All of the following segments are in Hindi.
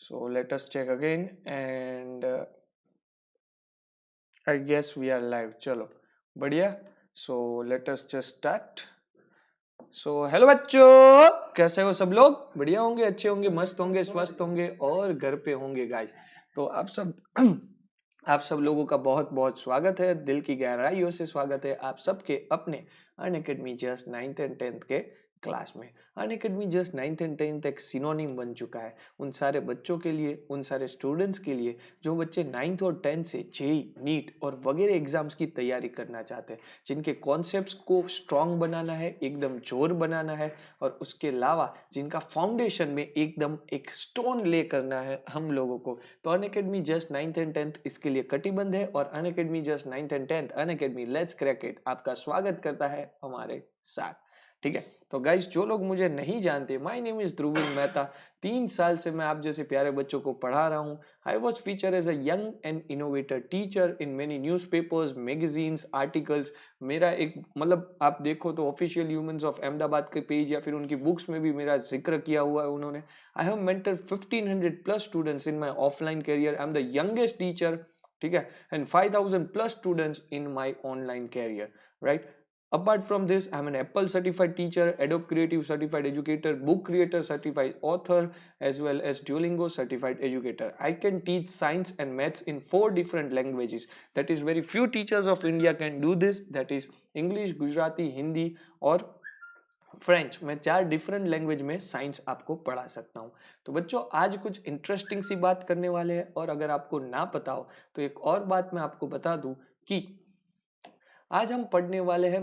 So let us check again and I guess we are live. चलो बढ़िया. So let us just start. So hello बच्चों, कैसे हो सब लोग? बढ़िया होंगे, अच्छे होंगे, मस्त होंगे, स्वस्थ होंगे और घर पे होंगे गाइस. तो आप सब आप सब लोगों का बहुत बहुत स्वागत है, दिल की गहराइयों से स्वागत है आप सबके अपने Unacademy just 9th and 10th के क्लास में. Unacademy just 9th and 10th एक सिनोनिम बन चुका है उन सारे बच्चों के लिए, उन सारे स्टूडेंट्स के लिए जो बच्चे 9th और 10th से जेई, नीट और वगैरह एग्जाम्स की तैयारी करना चाहते हैं, जिनके कॉन्सेप्ट्स को स्ट्रॉन्ग बनाना है, एकदम जोर बनाना है और उसके अलावा जिनका फाउंडेशन में एकदम एक स्टोन ले करना है हम लोगों को. तो Unacademy just 9th and 10th इसके लिए कटिबद्ध है और Unacademy just 9th and 10th Unacademy let's crack it आपका स्वागत करता है हमारे साथ. ठीक है, तो गाइस जो लोग मुझे नहीं जानते, my name is Dhruvin Mehta. 3 साल से मैं आप जैसे प्यारे बच्चों को पढ़ा रहा हूँ. I was feature as a young and innovator teacher in many newspapers, magazines, articles. मेरा एक मतलब आप देखो तो ऑफिशियल ह्यूमंस ऑफ अहमदाबाद के पेज या फिर उनकी बुक्स में भी मेरा जिक्र किया हुआ है उन्होंने. I have mentored 1500 plus students in my offline career. I am the youngest teacher. ठीक है, and 5000 plus students in my online career. Right. Apart from this, I'm an Apple certified teacher, Adobe Creative certified educator, book creator certified author, as well as Duolingo certified educator. I can teach science and maths in 4 different languages. That is very few teachers of India can do this. That is English, Gujarati, Hindi और फ्रेंच. मैं 4 डिफरेंट लैंग्वेज में साइंस आपको पढ़ा सकता हूँ. तो बच्चों आज कुछ इंटरेस्टिंग सी बात करने वाले हैं और अगर आपको ना पता हो तो एक और बात मैं आपको बता दूं कि आज हम पढ़ने वाले हैं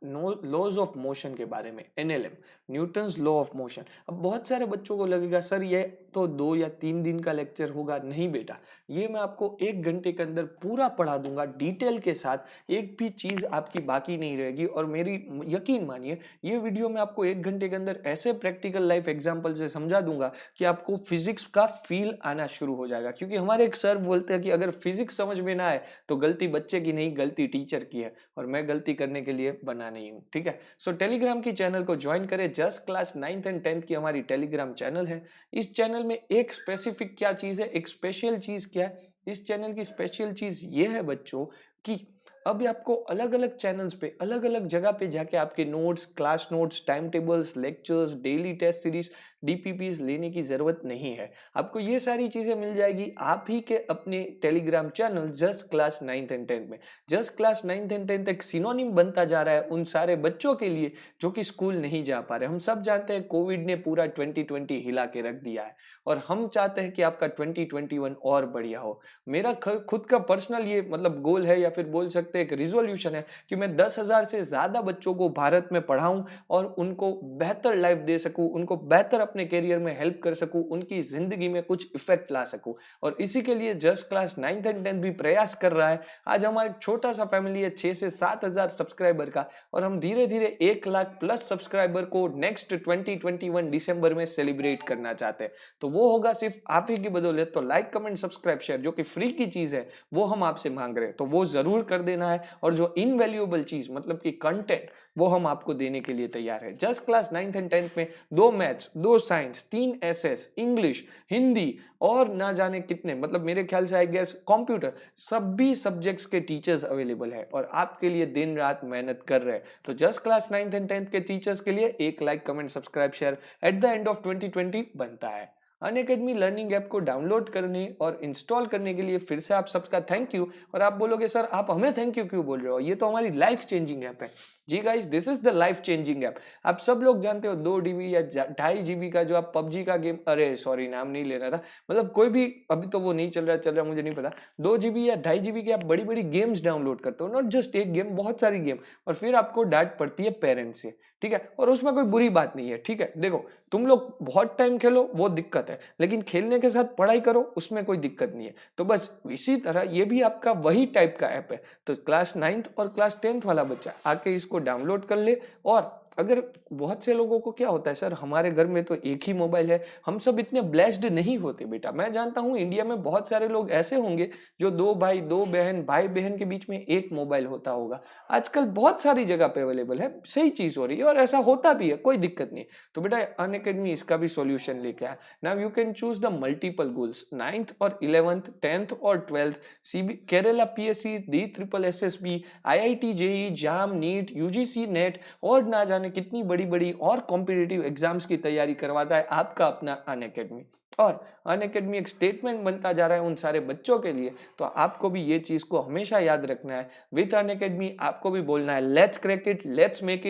लॉज ऑफ मोशन के बारे में, NLM, Newton's law of motion. अब बहुत सारे बच्चों को लगेगा सर ये तो 2 या 3 दिन का लेक्चर होगा. नहीं बेटा, ये मैं आपको 1 घंटे के अंदर पूरा पढ़ा दूंगा डिटेल के साथ. एक भी चीज आपकी बाकी नहीं रहेगी और मेरी यकीन मानिए ये वीडियो में आपको 1 घंटे के अंदर ऐसे प्रैक्टिकल लाइफ एग्जाम्पल से समझा दूंगा कि आपको फिजिक्स का फील आना शुरू हो जाएगा. क्योंकि हमारे एक सर बोलते हैं कि अगर फिजिक्स समझ में ना आए तो गलती बच्चे की नहीं, गलती टीचर की है और मैं गलती करने के लिए बना नहीं हूं. ठीक है, सो टेलीग्राम की चैनल को ज्वाइन करें. Just class 9th and 10th की हमारी टेलीग्राम चैनल है. इस चैनल में एक स्पेसिफिक क्या चीज है, एक स्पेशल चीज क्या है, इस चैनल की स्पेशल चीज ये है बच्चों कि अभी आपको अलग अलग चैनल्स पे, अलग अलग जगह पे जाके आपके notes, class notes, time tables, lectures, daily test series, DPPs लेने की जरूरत नहीं है. आपको ये सारी चीजें मिल जाएगी आप ही के अपने Telegram channel just class 9th and 10th में. Just class 9th and 10th एक सिनोनिम बनता जा रहा है उन सारे बच्चों के लिए जो कि स्कूल नहीं जा पा रहे. हम सब जानते हैं कोविड ने पूरा 2020 हिला के रख दिया है और हम चाहते हैं कि आपका 2021 और बढ़िया हो. मेरा खुद का पर्सनल ये मतलब गोल है या फिर बोल सकते हैं एक रिजोल्यूशन है कि मैं 10,000 से ज्यादा बच्चों को भारत में पढ़ाऊं और उनको बेहतर लाइफ दे सकूं, उनको बेहतर अपने करियर में हेल्प कर सकूं, उनकी जिंदगी में कुछ इफेक्ट ला सकूं. और इसी के लिए just class 9th and 10th भी प्रयास कर रहा है. आज हमारा छोटा सा फैमिली है 6 से 7,000 सब्सक्राइबर का और हम धीरे धीरे 1 लाख प्लस सब्सक्राइबर को नेक्स्ट 2021 दिसंबर में सेलिब्रेट करना चाहते हैं. तो वो होगा सिर्फ आप ही की बदौलत. तो लाइक, कमेंट, सब्सक्राइब, शेयर जो कि फ्री की चीज है वो हम आपसे मांग रहे हैं तो वो जरूर कर देना है. और जो इनवैल्यूएबल चीज मतलब कि कंटेंट वो हम आपको देने के लिए तैयार है. Just class 9th and 10th में 2 maths, 2 science, 3 SS, English, Hindi और ना जाने कितने मतलब मेरे ख्याल से आई गेस कंप्यूटर, सभी सब्जेक्ट्स के टीचर्स अवेलेबल है और आपके लिए दिन रात मेहनत कर रहे हैं. तो just class 9th and 10th के टीचर्स के लिए एक like, comment, subscribe, share at the end of 2020 बनता है. अनअकैडमी लर्निंग ऐप को डाउनलोड करने और इंस्टॉल करने के लिए फिर से आप सबका थैंक यू. और आप बोलोगे सर आप हमें थैंक यू क्यों बोल रहे हो, ये तो हमारी लाइफ चेंजिंग ऐप है. जी guys, this is the life changing app. आप सब लोग जानते हो 2 GB या 2.5 GB का जो आप पबजी का गेम, अरे सॉरी नाम नहीं लेना था, मतलब कोई भी अभी तो वो नहीं चल रहा मुझे नहीं पता. 2 GB या 2.5 GB की आप बड़ी बड़ी गेम्स डाउनलोड करते हो, नॉट जस्ट एक गेम, बहुत सारी गेम, और फिर आपको डांट पड़ती है पेरेंट्स से. ठीक है, और उसमें कोई बुरी बात नहीं है. ठीक है, देखो तुम लोग बहुत टाइम खेलो वो दिक्कत है, लेकिन खेलने के साथ पढ़ाई करो उसमें कोई दिक्कत नहीं है. तो बस इसी तरह ये भी आपका वही टाइप का ऐप है. तो क्लास 9th और क्लास 10th वाला बच्चा आके इसको डाउनलोड कर ले और अगर बहुत से लोगों को क्या होता है, सर हमारे घर में तो एक ही मोबाइल है, हम सब इतने ब्लेस्ड नहीं होते बेटा। मैं जानता हूँ इंडिया में बहुत सारे लोग ऐसे होंगे जो 2 भाई 2 बहन, भाई बहन के बीच में एक मोबाइल होता होगा। आजकल बहुत सारी जगह पे अवेलेबल है, सही चीज हो रही है और ऐसा होता भी है, कोई दिक्कत नहीं। तो बेटा अनअकैडमी इसका भी सॉल्यूशन लेके आया। Now you can choose the multiple goals, 9th और 11th, 10th और 12th, सीबी केरला पीएससी, दी ट्रिपल एसएसबी, आईआईटी जेई, जाम, नीट, यूजीसी नेट और ना जाने कितनी बड़ी बड़ी और कॉम्पिटिटिव एग्जाम्स की तैयारी करवाता है आपका अपना अनअकैडमी। और अनअकैडमी एक स्टेटमेंट बनता जा रहा है उन सारे बच्चों के लिए। तो आपको भी ये चीज को हमेशा याद रखना है, विथ अनअकैडमी आपको भी बोलना है let's crack it, let's make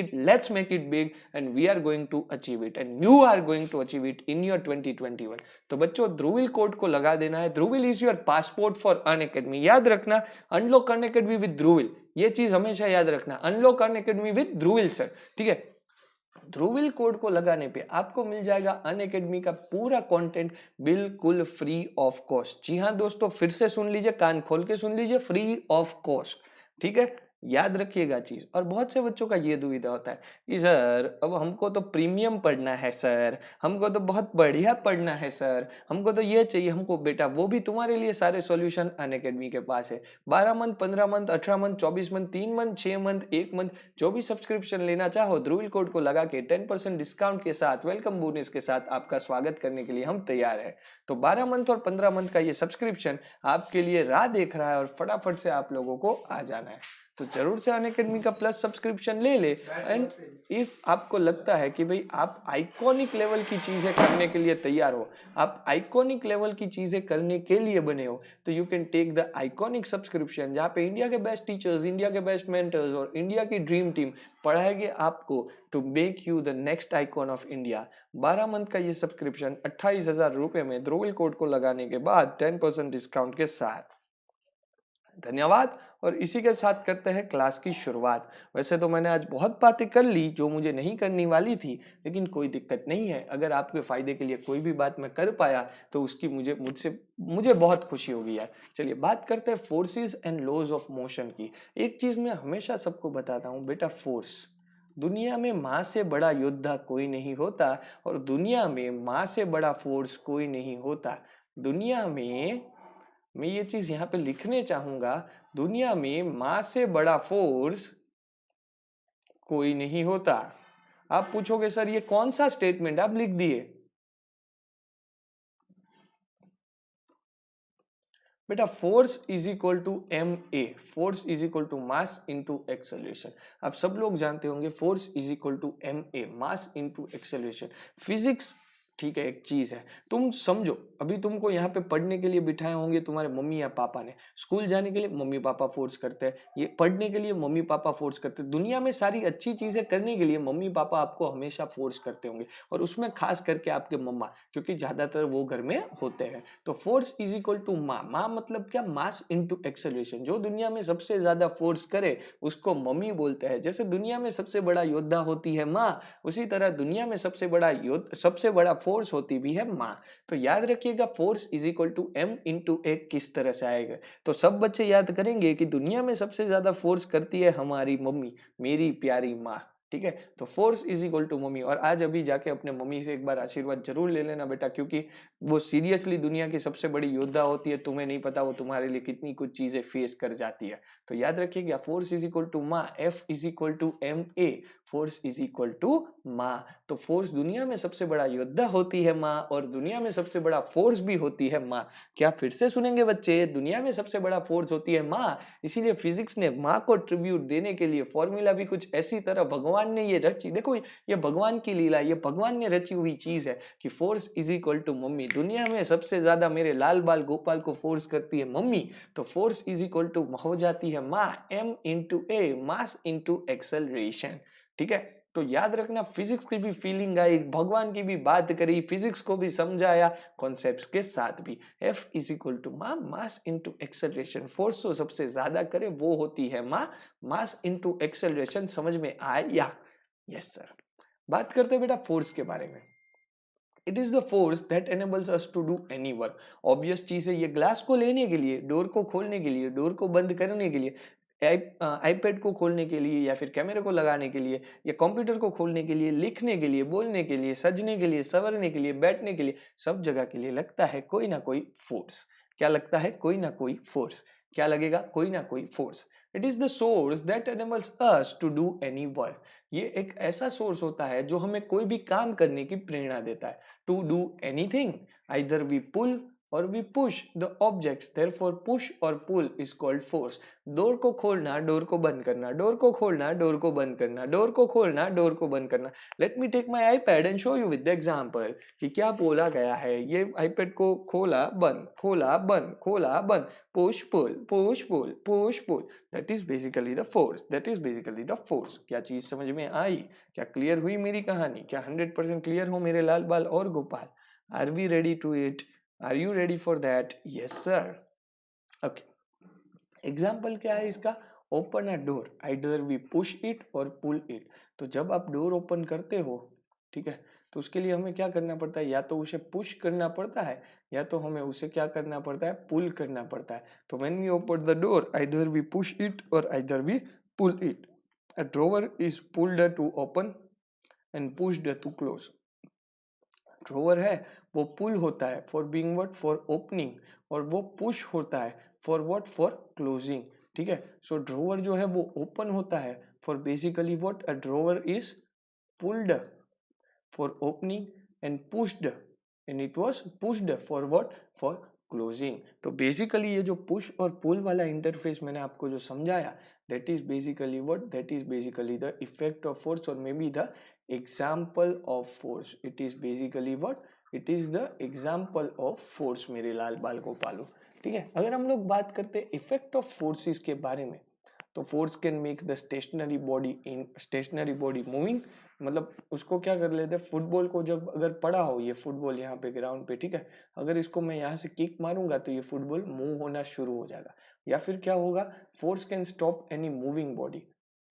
it big and we are going to achieve it and you are going to achieve it in your 2021। तो बच्चों ध्रुविल कोड को लगा देना है। Dhruvil is your passport for Unacademy. याद रखना, अनलॉक अनअकैडमी विद ध्रुविल, ये चीज हमेशा याद रखना, unlock Unacademy with Dhruvil sir, ठीक है। ध्रुविल कोड को लगाने पे आपको मिल जाएगा अनअकैडमी का पूरा कंटेंट बिल्कुल फ्री ऑफ कॉस्ट। जी हाँ दोस्तों, फिर से सुन लीजिए, कान खोल के सुन लीजिए, फ्री ऑफ कॉस्ट, ठीक है। याद रखिएगा चीज। और बहुत से बच्चों का ये दुविधा होता है कि सर अब हमको तो प्रीमियम पढ़ना है सर, हमको तो बहुत बढ़िया पढ़ना है सर, हमको तो ये चाहिए हमको। बेटा वो भी तुम्हारे लिए सारे सॉल्यूशन अनअकैडमी के पास है। 12 month, 15 month, 18 month, 24 month, 3 month, 6 month, 1 month, जो भी सब्सक्रिप्शन लेना चाहो ध्रुविल कोड को लगा के 10% डिस्काउंट के साथ, वेलकम बोनस के साथ आपका स्वागत करने के लिए हम तैयार है। तो 12 मंथ और 15 मंथ का ये सब्सक्रिप्शन आपके लिए राह देख रहा है और फटाफट से आप लोगों को आ जाना है। तो जरूर से अनअकैडमी का प्लस सब्सक्रिप्शन ले ले। एंड इफ आपको लगता है कि भाई आप आइकॉनिक लेवल की चीजें करने के लिए तैयार हो, आप आइकॉनिक लेवल की चीजें करने के लिए बने हो, तो you can take the iconic subscription, जहाँ पे इंडिया के बेस्ट टीचर्स, इंडिया के बेस्ट मेंटर्स और इंडिया की ड्रीम टीम पढ़ाएंगे आपको to make you the next icon of India. 12 month का ये सब्सक्रिप्शन 28,000 रुपए में ध्रुविल कोड को लगाने के बाद 10% डिस्काउंट के साथ। धन्यवाद। और इसी के साथ करते हैं क्लास की शुरुआत। वैसे तो मैंने आज बहुत बातें कर ली जो मुझे नहीं करनी वाली थी, लेकिन कोई दिक्कत नहीं है। अगर आपके फायदे के लिए कोई भी बात मैं कर पाया तो उसकी मुझे बहुत खुशी होगी यार। चलिए बात करते हैं forces and laws of motion की। एक चीज मैं हमेशा सबको बताता हूँ बेटा, फोर्स, दुनिया में माँ से बड़ा योद्धा कोई नहीं होता और दुनिया में माँ से बड़ा फोर्स कोई नहीं होता। दुनिया में, मैं ये चीज यहाँ पे लिखने चाहूंगा, दुनिया में माँ से बड़ा फोर्स कोई नहीं होता। आप पूछोगे सर ये कौन सा स्टेटमेंट, आप लिख दिए बेटा, force is equal to M A, force is equal to mass into acceleration. आप सब लोग जानते होंगे force is equal to M A, mass into acceleration. Physics ठीक है, एक चीज है, तुम समझो अभी तुमको यहाँ पे पढ़ने के लिए बिठाए होंगे तुम्हारे मम्मी या पापा ने, स्कूल जाने के लिए मम्मी पापा फोर्स करते हैं, ये पढ़ने के लिए मम्मी पापा फोर्स करते हैं, दुनिया में सारी अच्छी चीजें करने के लिए मम्मी पापा आपको हमेशा फोर्स करते होंगे, और उसमें खास करके आपके मम्मा, क्योंकि ज्यादातर वो घर में होते हैं। तो फोर्स इज इक्वल टू माँ, माँ मतलब क्या, मास इंटू एक्सेलरेशन। जो दुनिया में सबसे ज्यादा फोर्स करे उसको मम्मी बोलते हैं। जैसे दुनिया में सबसे बड़ा योद्धा होती है माँ, उसी तरह दुनिया में सबसे बड़ा फोर्स होती भी है माँ। तो याद रखिएगा force is equal to m into a किस तरह से आएगा। तो सब बच्चे याद करेंगे कि दुनिया में सबसे ज्यादा फोर्स करती है हमारी मम्मी, मेरी प्यारी माँ, ठीक है। तो फोर्स इज इक्वल टू मम्मी। और आज अभी जाके अपने मम्मी से एक बार आशीर्वाद जरूर ले लेना बेटा, क्योंकि वो सीरियसली दुनिया की सबसे बड़ी योद्धा होती है। तुम्हें नहीं पता वो तुम्हारे लिए कितनी कुछ चीजें फेस कर जाती है। तो याद रखिएगा फोर्स इज इक्वल टू माँ, F is equal to M A, force is equal to माँ। तो फोर्स दुनिया में सबसे बड़ा योद्धा होती है माँ, और दुनिया में सबसे बड़ा फोर्स भी होती है माँ। क्या फिर से सुनेंगे बच्चे, दुनिया में सबसे बड़ा फोर्स होती है माँ। इसीलिए फिजिक्स ने माँ को ट्रिब्यूट देने के लिए फॉर्मूला भी कुछ ऐसी तरह भगवान ने ये रची, देखो ये भगवान की लीला, ये भगवान ने रची हुई चीज है कि फोर्स इज इक्वल टू मम्मी। दुनिया में सबसे ज्यादा मेरे लाल बाल गोपाल को फोर्स करती है मम्मी, तो फोर्स इज इक्वल टू हो जाती है माँ, एम इंटू ए, मास इंटू एक्सेलरेशन, ठीक है। तो याद रखना फिजिक्स की भी फीलिंग आई, भगवान की भी बात करी, फिजिक्स को भी समझाया कॉन्सेप्ट्स के साथ भी। एफ इज इक्वल टू माँ, मास इंटू एक्सेलरेशन। फोर्स जो सबसे ज्यादा करे वो होती है माँ, मास इंटू एक्सेलरेशन। समझ में आया? Yes sir. बात करते हैं बेटा फोर्स के बारे में। It is the force that enables us to do any work. Obvious चीज है, ये ग्लास को लेने के लिए, डोर को खोलने के लिए, डोर को बंद करने के लिए आईपैड को खोलने के लिए या फिर कैमरे को लगाने के लिए या कंप्यूटर को खोलने के लिए, लिखने के लिए, बोलने के लिए, सजने के लिए, संवरने के लिए, बैठने के लिए, सब जगह के लिए लगता है कोई ना कोई फोर्स। क्या लगता है? कोई ना कोई फोर्स। क्या लगेगा? कोई ना कोई force. It is the source that enables us to do any work। ये एक ऐसा सोर्स होता है जो हमें कोई भी काम करने की प्रेरणा देता है। To do anything, either we pull or we push the objects, therefore push or pull is called force। Door को खोलना, डोर को बंद करना, डोर को खोलना, डोर को बंद करना, डोर को खोलना, डोर को बंद करना। Let me take my iPad and show you with the example कि क्या बोला गया है। ये आईपैड को खोला बंद, खोला बंद, खोला बंद, push pull, push pull, push pull. That is basically the force, that is basically the force. क्या चीज समझ में आई? क्या क्लियर हुई मेरी कहानी? क्या 100% क्लियर हो मेरे लाल बाल और Gopal? Are we ready to it? Are you ready for that? Yes, sir. Okay. Example क्या है इसका? Open a door, either we push it और पुल इट। तो जब आप डोर ओपन करते हो, ठीक है, तो उसके लिए हमें क्या करना पड़ता है? या तो उसे पुश करना पड़ता है या तो हमें उसे क्या करना पड़ता है? पुल करना पड़ता है। तो when we open the door, either we push it और either we pull it. A drawer is pulled to open and pushed to close. Drawer है वो पुल होता है for being what? For opening. और वो पुश होता है फॉर व्हाट? For closing. ठीक है, सो ड्रॉवर जो है वो ओपन होता है for basically what? A drawer is pulled for opening and pushed and it was pushed for what? For closing. तो बेसिकली ये जो पुश और पुल वाला इंटरफेस मैंने आपको जो समझाया, that is basically what? That is basically the effect of force और may be the example of force. It is basically what? It is the example of force मेरे लाल बाल गोपालो। ठीक है, अगर हम लोग बात करते हैं इफेक्ट ऑफ फोर्सेस के बारे में, तो force can make the stationary body moving. मतलब उसको क्या कर लेते हैं? फुटबॉल को जब अगर पड़ा हो, ये फुटबॉल यहाँ पे ग्राउंड पे, ठीक है, अगर इसको मैं यहाँ से किक मारूंगा तो ये फुटबॉल मूव होना शुरू हो जाएगा। या फिर क्या होगा? Force can stop any moving body,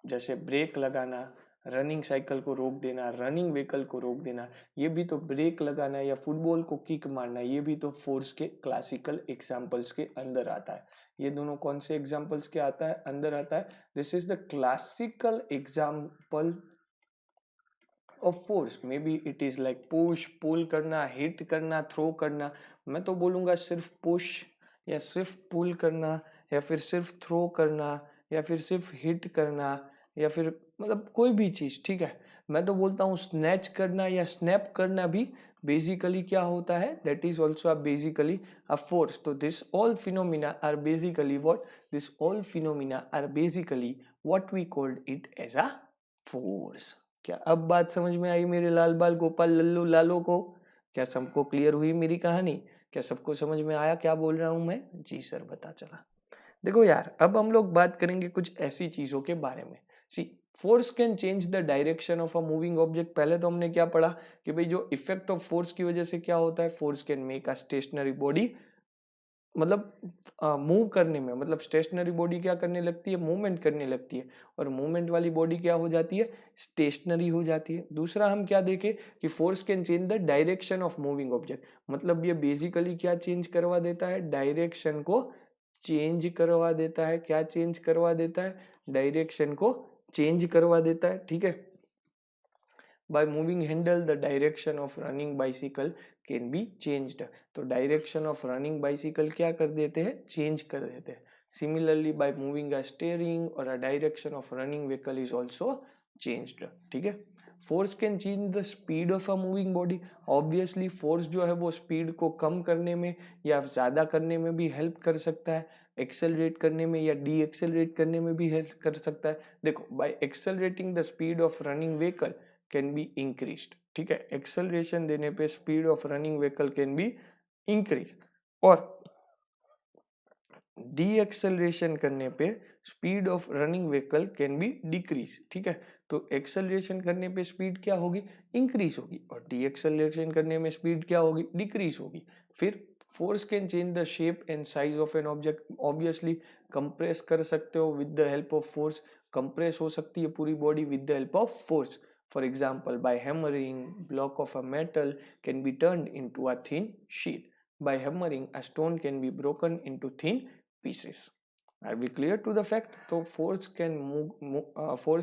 जैसे ब्रेक लगाना, रनिंग साइकिल को रोक देना, रनिंग व्हीकल को रोक देना, ये भी तो ब्रेक लगाना या फुटबॉल को किक मारना, ये भी तो फोर्स के क्लासिकल एग्जाम्पल्स के अंदर आता है। ये दोनों कौन से एग्जाम्पल्स के आता है? अंदर आता है। This is the classical example of force. May be it is like push, pull करना, हिट करना, थ्रो करना। मैं तो बोलूंगा सिर्फ पुश या सिर्फ पुल करना या फिर सिर्फ थ्रो करना या फिर सिर्फ हिट करना या फिर मतलब कोई भी चीज, ठीक है। मैं तो बोलता हूँ स्नैच करना या स्नैप करना भी बेसिकली क्या होता है? That is also basically a force. तो this all phenomena are basically what? This all phenomena are basically what we called it as a force. क्या अब बात समझ में आई मेरे लाल बाल गोपाल लल्लू लालो को? क्या सबको क्लियर हुई मेरी कहानी? क्या सबको समझ में आया क्या बोल रहा हूं मैं? जी सर, पता चला। देखो यार, अब हम लोग बात करेंगे कुछ ऐसी चीजों के बारे में। See, force can change the direction of a moving object. पहले तो हमने क्या पढ़ा कि भाई जो इफेक्ट ऑफ फोर्स की वजह से क्या होता है? Force can make a stationary body, मतलब मूव करने में, मतलब स्टेशनरी बॉडी क्या करने लगती है? मूवमेंट करने लगती है। और मूवमेंट वाली बॉडी क्या हो जाती है? स्टेशनरी हो जाती है। दूसरा हम क्या देखें कि force can change the direction of moving object. मतलब ये बेसिकली क्या चेंज करवा देता है? डायरेक्शन को चेंज करवा देता है। क्या चेंज करवा देता है? डायरेक्शन को चेंज करवा देता है। ठीक है, by moving handle the direction of running bicycle can be changed। तो डायरेक्शन ऑफ रनिंग बाइसिकल क्या कर देते हैं? चेंज कर देते हैं। Similarly by moving a steering or a direction of running vehicle is also changed। ठीक है, force can change the speed of a moving body. Obviously force जो है वो स्पीड को कम करने में या ज्यादा करने में भी हेल्प कर सकता है, एक्सेलरेट करने में या डी एक्सेलरेट करने में भी हेल्प कर सकता है। देखो, by accelerating the speed of running vehicle can be increased. ठीक है, एक्सेलरेशन देने पे speed of running vehicle can be increase, और डी एक्सेलरेशन करने पे speed of running vehicle can be decrease. ठीक है, तो एक्सेलरेशन करने पे स्पीड क्या होगी? इंक्रीज होगी, और डी एक्सेलरेशन करने में स्पीड क्या होगी? डिक्रीज होगी। फिर force can change the shape and size of an object. Obviously compress कर सकते हो with the help of force. Compress हो सकती है पूरी body with the help of force. For example, by hammering, block of a metal can be turned into a thin sheet. By hammering, a stone can be broken into thin pieces. Are we clear to the fact? तो force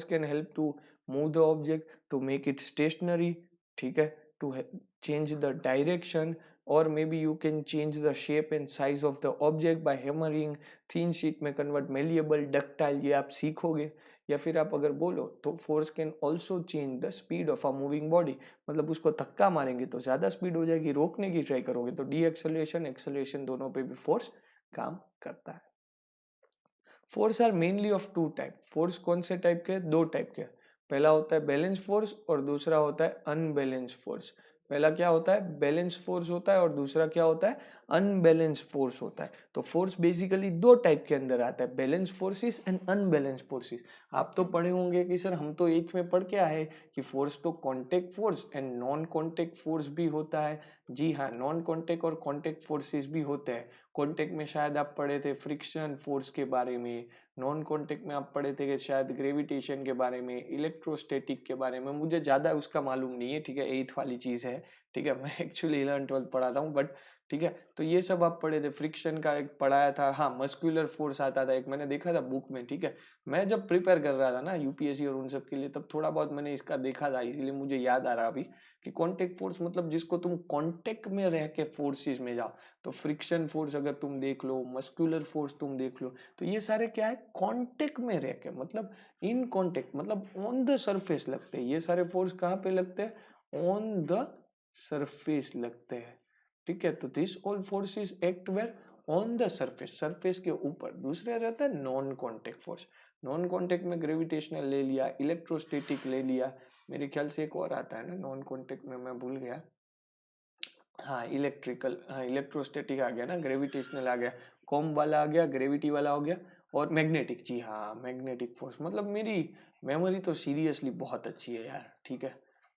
can help to move the object, to make it stationary, ठीक है, to change the direction, or maybe you can change the shape and size of the object by hammering. thin sheet में convert malleable, ductile, ये आप सीखोगे. या फिर आप अगर बोलो तो force can also change the speed of a moving body, मतलब उसको धक्का मारेंगे तो ज्यादा स्पीड हो जाएगी, रोकने की ट्राई करोगे तो डी एक्सेलरेशन एक्सेलरेशन दोनों पे भी फोर्स काम करता है. Force are mainly of two type. Force कौन से टाइप के? दो टाइप के. पहला होता है बैलेंस फोर्स और दूसरा होता है अनबैलेंस फोर्स. पहला क्या होता है? बैलेंस फोर्स होता है और दूसरा क्या होता है? अनबैलेंस फोर्स होता है. तो फोर्स बेसिकली दो टाइप के अंदर आता है, balance forces and unbalance forces. आप तो पढ़े होंगे कि सर हम तो 8th में पढ़ के आए कि फोर्स तो contact force and non contact force भी होता है. जी हाँ, नॉन कॉन्टेक्ट और कॉन्टेक्ट फोर्सेस भी होते हैं. कॉन्टेक्ट में शायद आप पढ़े थे फ्रिक्शन फोर्स के बारे में, नॉन कॉन्टेक्ट में आप पढ़े थे कि शायद ग्रेविटेशन के बारे में, इलेक्ट्रोस्टैटिक के बारे में. मुझे ज़्यादा उसका मालूम नहीं है, ठीक है, 8th वाली चीज़ है, ठीक है. मैं एक्चुअली 11th 12th पढ़ाता हूँ, बट ठीक है. तो ये सब आप पढ़े थे. फ्रिक्शन का एक पढ़ाया था, हाँ. मस्कुलर फोर्स आता था एक, मैंने देखा था बुक में, ठीक है. मैं जब प्रिपेयर कर रहा था ना यूपीएससी और उन सब के लिए, तब थोड़ा बहुत मैंने इसका देखा था, इसलिए मुझे याद आ रहा अभी कि कॉन्टेक्ट फोर्स मतलब जिसको तुम कॉन्टेक्ट में रह के फोर्सेस में जाओ. तो फ्रिक्शन फोर्स अगर तुम देख लो, मस्कुलर फोर्स तुम देख लो, तो ये सारे क्या है? कांटेक्ट में रह के, मतलब इन कांटेक्ट, मतलब ऑन द सरफेस लगते हैं. ये सारे फोर्स कहाँ पे लगते हैं? ऑन द सरफेस लगते हैं, ठीक है. तो this all forces act where? On the surface, surface के ऊपर. दूसरा रहता है non contact force. Non contact में ग्रेविटेशनल ले लिया, इलेक्ट्रोस्टैटिक ले लिया, मेरे ख्याल से एक और आता है ना नॉन कांटेक्ट में, मैं भूल गया. हाँ इलेक्ट्रिकल, हाँ इलेक्ट्रोस्टैटिक आ गया ना, ग्रेविटेशनल आ गया, कॉम वाला आ गया, ग्रेविटी वाला हो गया, और मैग्नेटिक. जी हाँ, मैग्नेटिक फोर्स. मतलब मेरी मेमोरी तो सीरियसली बहुत अच्छी है यार, ठीक है.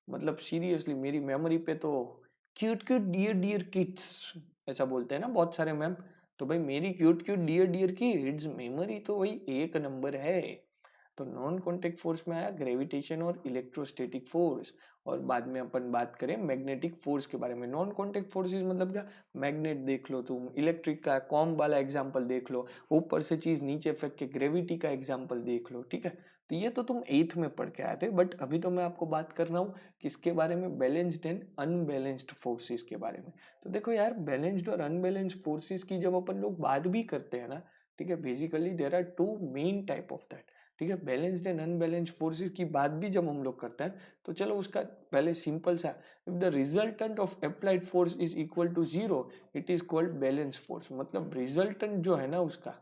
मतलब सीरियसली मेरी मेमोरी पे तो cute cute dear dear kids ऐसा बोलते हैं ना बहुत सारे मैम. तो भाई मेरी cute cute dear dear kids memory तो वही एक नंबर है. तो नॉन कॉन्टेक्ट फोर्स में आया ग्रेविटेशन और इलेक्ट्रोस्टैटिक फोर्स. और बाद में अपन बात करें मैग्नेटिक फोर्स के बारे में. नॉन कॉन्टेक्ट फोर्सेस मतलब क्या? मैग्नेट देख लो तुम, इलेक्ट्रिक का कॉम वाला एग्जांपल देख लो, ऊपर से चीज नीचे फेंक के ग्रेविटी का एग्जांपल देख लो, ठीक है. तो ये तो तुम 8th में पढ़ के आए थे, बट अभी तो मैं आपको बात कर रहा हूँ किसके बारे में? बैलेंस्ड एंड अनबैलेंस्ड फोर्सेस के बारे में. तो देखो यार, बैलेंस्ड और अनबैलेंस्ड फोर्सेस की जब अपन लोग बात भी करते हैं ना, ठीक है, basically there are two main type of that, ठीक है. बैलेंस्ड एंड अनबैलेंस्ड फोर्सेस की बात भी जब हम लोग करते हैं तो चलो उसका पहले सिंपल सा, if the resultant of applied force is equal to zero, it is called balance force. मतलब रिजल्टेंट जो है ना उसका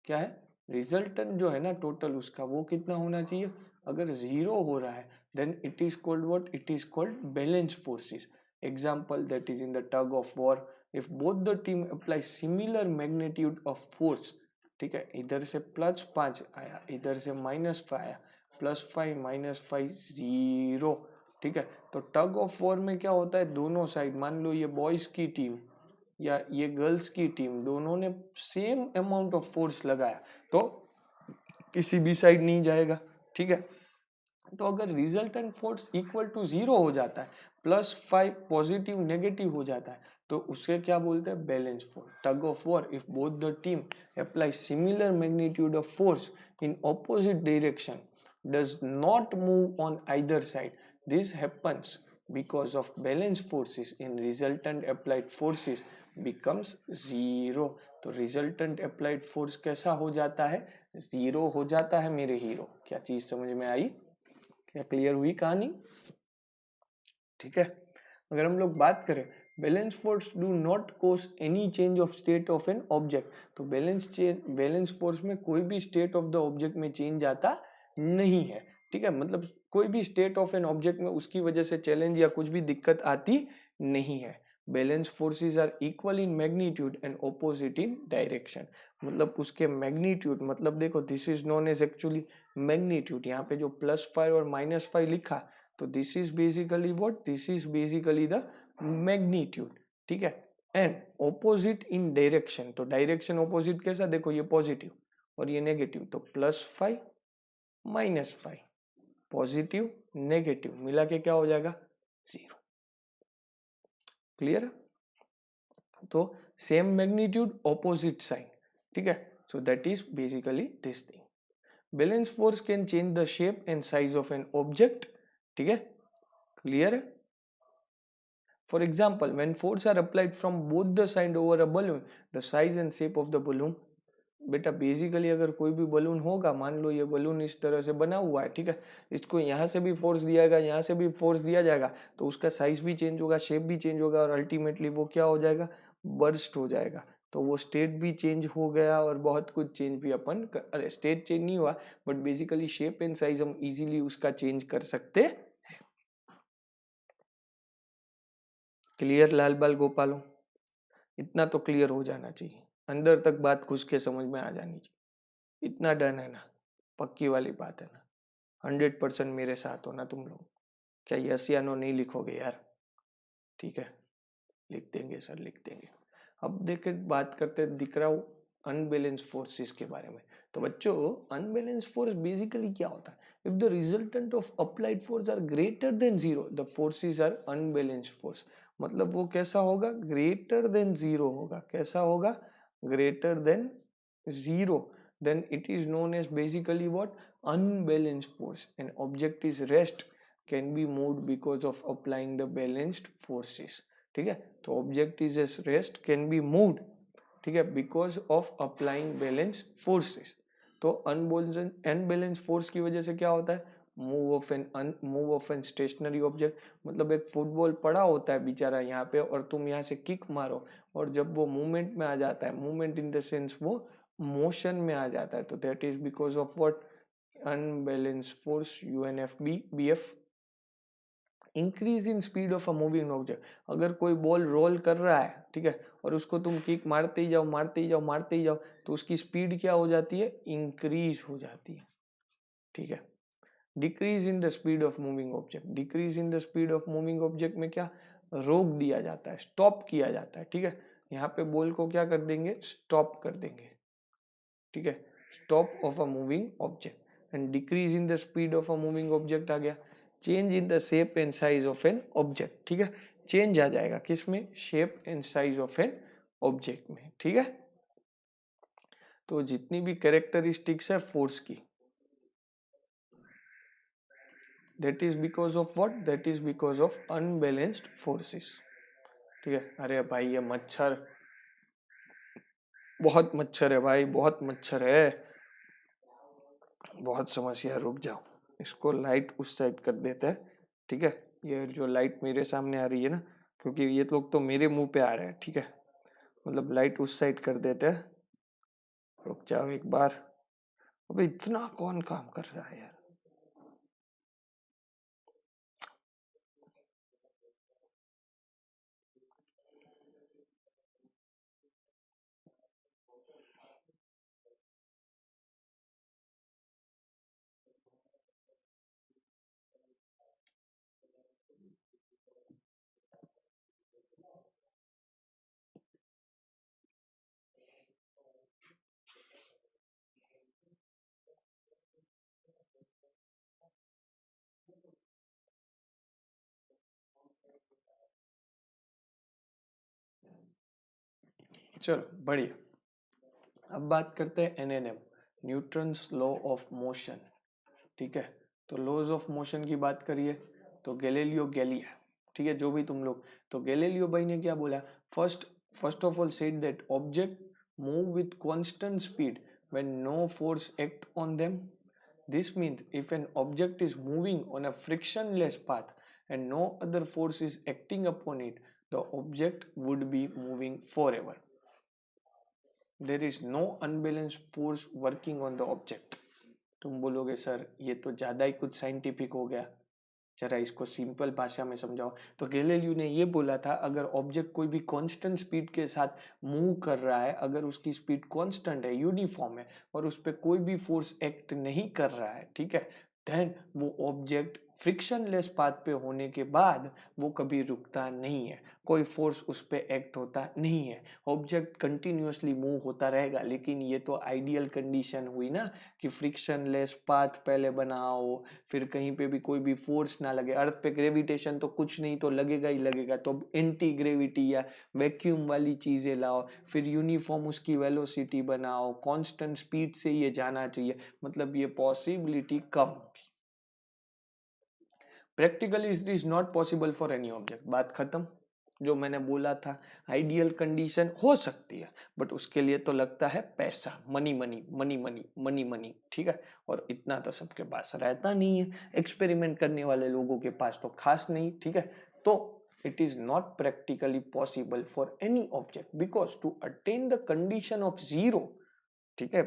क्या है? रिजल्टेंट जो है ना टोटल उसका, वो कितना होना चाहिए? अगर जीरो हो रहा है then it is called what? It is called balance forces. Example, that is in the tug of war. If both the team apply similar magnitude of force, ठीक है, इधर से +5 आया, इधर से -5 आया, +5 -5 0, ठीक है. तो टग ऑफ वॉर में क्या होता है? दोनों साइड, मान लो ये बॉयज की टीम या ये गर्ल्स की टीम, दोनों ने सेम अमाउंट ऑफ फोर्स लगाया तो किसी भी साइड नहीं जाएगा, ठीक है. तो अगर resultant force equal to zero हो जाता है, +5 पॉजिटिव नेगेटिव हो जाता है, तो उससे क्या बोलते हैं? Balance force. Tug of war, if both the team apply similar magnitude of force in opposite direction, does not move on either side, this happens because of balance forces in resultant applied forces becomes zero. तो resultant applied force कैसा हो जाता है? जीरो हो जाता है मेरे हीरो. क्या चीज समझ में आई? क्या क्लियर हुई कहानी? ठीक है. अगर हम लोग बात करें, balance force do not cause any change of state of an object. तो बैलेंस फोर्स में कोई भी स्टेट ऑफ द ऑब्जेक्ट में चेंज आता नहीं है, ठीक है. मतलब कोई भी स्टेट ऑफ एन ऑब्जेक्ट में उसकी वजह से चैलेंज या कुछ भी दिक्कत आती नहीं है. Balance forces are equal in magnitude and opposite in direction. मतलब उसके मैग्नीट्यूड, मतलब देखो this is known as actually magnitude. यहाँ पे जो +5 और -5 लिखा, तो this is basically what? This is basically the magnitude, ठीक है. एंड ऑपोजिट इन डायरेक्शन, तो डायरेक्शन ऑपोजिट कैसा? देखो ये पॉजिटिव और ये नेगेटिव, तो +5 -5, पॉजिटिव नेगेटिव मिला के क्या हो जाएगा? जीरो. क्लियर? तो सेम मैग्नीट्यूड ऑपोजिट साइन, ठीक है. So that is basically this thing. Balance force can change the shape and size of an object. ठीक है, clear है? For example, when force are applied from both the side over a balloon, the size and shape of the balloon. बेटा बेसिकली अगर कोई भी बलून होगा, मान लो ये बलून इस तरह से बना हुआ है, ठीक है, इसको यहाँ से भी फोर्स दिया जाएगा, यहाँ से भी फोर्स दिया जाएगा, तो उसका साइज भी चेंज होगा, शेप भी चेंज होगा और अल्टीमेटली वो क्या हो जाएगा, बर्स्ट हो जाएगा. तो वो स्टेट भी चेंज हो गया और बहुत कुछ चेंज भी अरे स्टेट चेंज नहीं हुआ but basically shape and size हम इजीली उसका चेंज कर सकते हैं. क्लियर लाल बाल गोपालों? इतना तो क्लियर हो जाना चाहिए, अंदर तक बात घुस के समझ में आ जानी चाहिए. इतना डन है ना, पक्की वाली बात है ना, 100% मेरे साथ हो ना तुम लोग. क्या यस या नो नहीं लिखोगे यार? ठीक है, लिख देंगे सर, लिख देंगे. अब देखे बात करते दिख रहा हूँ अनबैलेंस फोर्सेस के बारे में. तो बच्चों अनबैलेंस फोर्स बेसिकली क्या होता है? If the resultant of applied force are greater than zero, the forces are unbalance force. मतलब वो कैसा होगा? ग्रेटर देन जीरो होगा. कैसा होगा? Greater than zero. Then it is known as basically what? Unbalanced force. An object is rest can be moved because of applying the balanced forces. ठीक है, तो object is at rest can be moved, ठीक है, because of applying balance forces. तो unbalanced force की वजह से क्या होता है? Move of an stationary object. मतलब एक फुटबॉल पड़ा होता है बेचारा यहाँ पे और तुम यहाँ से किक मारो और जब वो मूवमेंट में आ जाता है, मूवमेंट इन द सेंस वो मोशन में आ जाता है, तो that is because of what? Unbalance force. UNFBF. Increase in speed of a moving object. अगर कोई बॉल रोल कर रहा है, ठीक है, और उसको तुम किक मारते ही जाओ, मारते ही जाओ, मारते ही जाओ, तो उसकी स्पीड क्या हो जाती है? इंक्रीज हो जाती है. ठीक है. Decrease in the speed of moving object. Decrease in the speed of moving object में क्या? रोक दिया जाता है, स्टॉप किया जाता है. ठीक है, यहाँ पे बॉल को क्या कर देंगे? स्टॉप कर देंगे. ठीक है, stop of a moving object. And decrease in the speed of a moving object आ गया. Change in the shape and size of an object. ठीक है, चेंज आ जाएगा किसमें? Shape and size of an object में. ठीक है, तो जितनी भी कैरेक्टरिस्टिक्स है फोर्स की, that is because of what? That is because of unbalanced forces. ठीक है. अरे भाई ये मच्छर, बहुत मच्छर है भाई, बहुत मच्छर है, बहुत समस्या. रुक जाओ, इसको लाइट उस साइड कर देते हैं. ठीक है, ये जो लाइट मेरे सामने आ रही है ना, क्योंकि ये लोग तो मेरे मुंह पे आ रहे हैं. ठीक है, मतलब लाइट उस साइड कर देते हैं. रुक जाओ एक बार. अबे इतना कौन काम कर रहा है यार? चलो बढ़िया. अब बात करते हैं NNM, Newton's law of motion. ठीक है, तो लॉज ऑफ मोशन की बात करिए तो गैलीलियो गैलिया. ठीक है, जो भी तुम लोग, तो गैलीलियो भाई ने क्या बोला? First of all said that object move with constant speed when no force act on them. This means if an object is moving on a frictionless path and no other force is acting upon it, the object would be moving forever. There is no unbalanced force working on the object. तुम बोलोगे सर ये तो ज्यादा ही कुछ साइंटिफिक हो गया, जरा इसको सिंपल भाषा में समझाओ. तो गैलीलियो ने ये बोला था अगर ऑब्जेक्ट कोई भी कांस्टेंट स्पीड के साथ मूव कर रहा है, अगर उसकी स्पीड कांस्टेंट है, यूनिफॉर्म है और उस पर कोई भी फोर्स एक्ट नहीं कर रहा है, ठीक है, देन वो ऑब्जेक्ट फ्रिक्शनलेस पाथ पे होने के बाद वो कभी रुकता नहीं है. कोई फोर्स उस पर एक्ट होता नहीं है, ऑब्जेक्ट कंटिन्यूअसली मूव होता रहेगा। लेकिन ये तो आइडियल कंडीशन हुई ना कि फ्रिक्शनलेस पाथ पहले बनाओ, फिर कहीं पे भी कोई भी फोर्स ना लगे। अर्थ पे ग्रेविटेशन तो कुछ नहीं तो लगेगा ही लगेगा, तो एंटी ग्रेविटी या वैक्यूम वाली चीजें लाओ, फिर यूनिफॉर्म उसकी वेलोसिटी बनाओ, कांस्टेंट स्पीड से ये जाना चाहिए, मतलब ये पॉसिबिलिटी कम होगी। Practically it is not possible for any object, बात खत्म। जो मैंने बोला था आइडियल कंडीशन हो सकती है, बट उसके लिए तो लगता है पैसा, money money money money money money, ठीक है। और इतना तो सबके पास रहता नहीं है, एक्सपेरिमेंट करने वाले लोगों के पास तो खास नहीं, ठीक है। तो it is not practically possible for any object because to attain the condition of zero, ठीक है,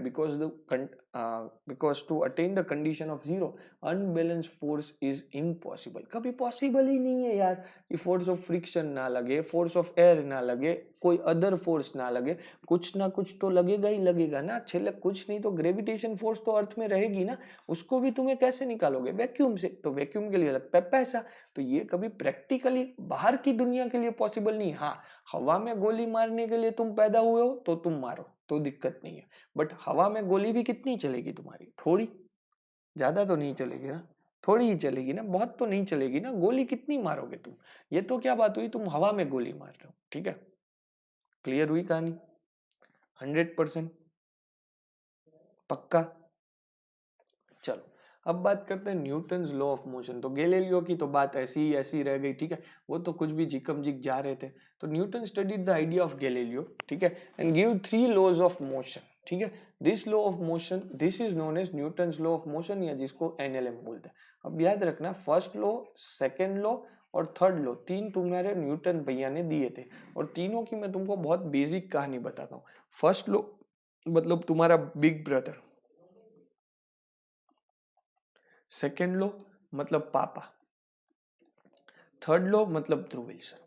because to attain the condition of zero unbalanced force is impossible। कभी पॉसिबल ही नहीं है यार कि फोर्स ऑफ फ्रिक्शन ना लगे, फोर्स ऑफ एयर ना लगे, कोई अदर फोर्स ना लगे, कुछ ना कुछ तो लगेगा ही लगेगा ना। छेले कुछ नहीं तो ग्रेविटेशन फोर्स तो अर्थ में रहेगी ना, उसको भी तुम्हें कैसे निकालोगे? वैक्यूम से। तो वैक्यूम के लिए लगता है पैसा। तो ये कभी प्रैक्टिकली बाहर की दुनिया के लिए पॉसिबल नहीं। हाँ, हवा में गोली मारने के लिए तुम पैदा हुए हो तो तुम मारो, तो दिक्कत नहीं है। बट हवा में गोली भी कितनी चलेगी तुम्हारी? थोड़ी, ज्यादा तो नहीं चलेगी ना, थोड़ी ही चलेगी ना, बहुत तो नहीं चलेगी ना। गोली कितनी मारोगे तुम? ये तो क्या बात हुई तुम हवा में गोली मार रहे हो, ठीक है। क्लियर हुई कहानी? 100% पक्का? चलो अब बात करते हैं न्यूटन्स लॉ ऑफ मोशन। तो गैलीलियो की तो बात ऐसी रह गई, ठीक है, वो तो कुछ भी जिकम जिक जा रहे थे। तो Newton studied the idea of Galileo, ठीक है, and give 3 laws of motion, ठीक है। This law of motion, this is known as Newton's law of motion, या जिसको एनएलएम बोलते हैं। अब याद रखना, फर्स्ट लॉ, सेकेंड लॉ और थर्ड लॉ, 3 तुम्हारे न्यूटन भैया ने दिए थे, और तीनों की मैं तुमको बहुत बेसिक कहानी बताता हूँ। फर्स्ट लॉ मतलब तुम्हारा बिग ब्रदर, सेकेंड लो मतलब पापा, थर्ड लो मतलब ध्रुव विल्सन।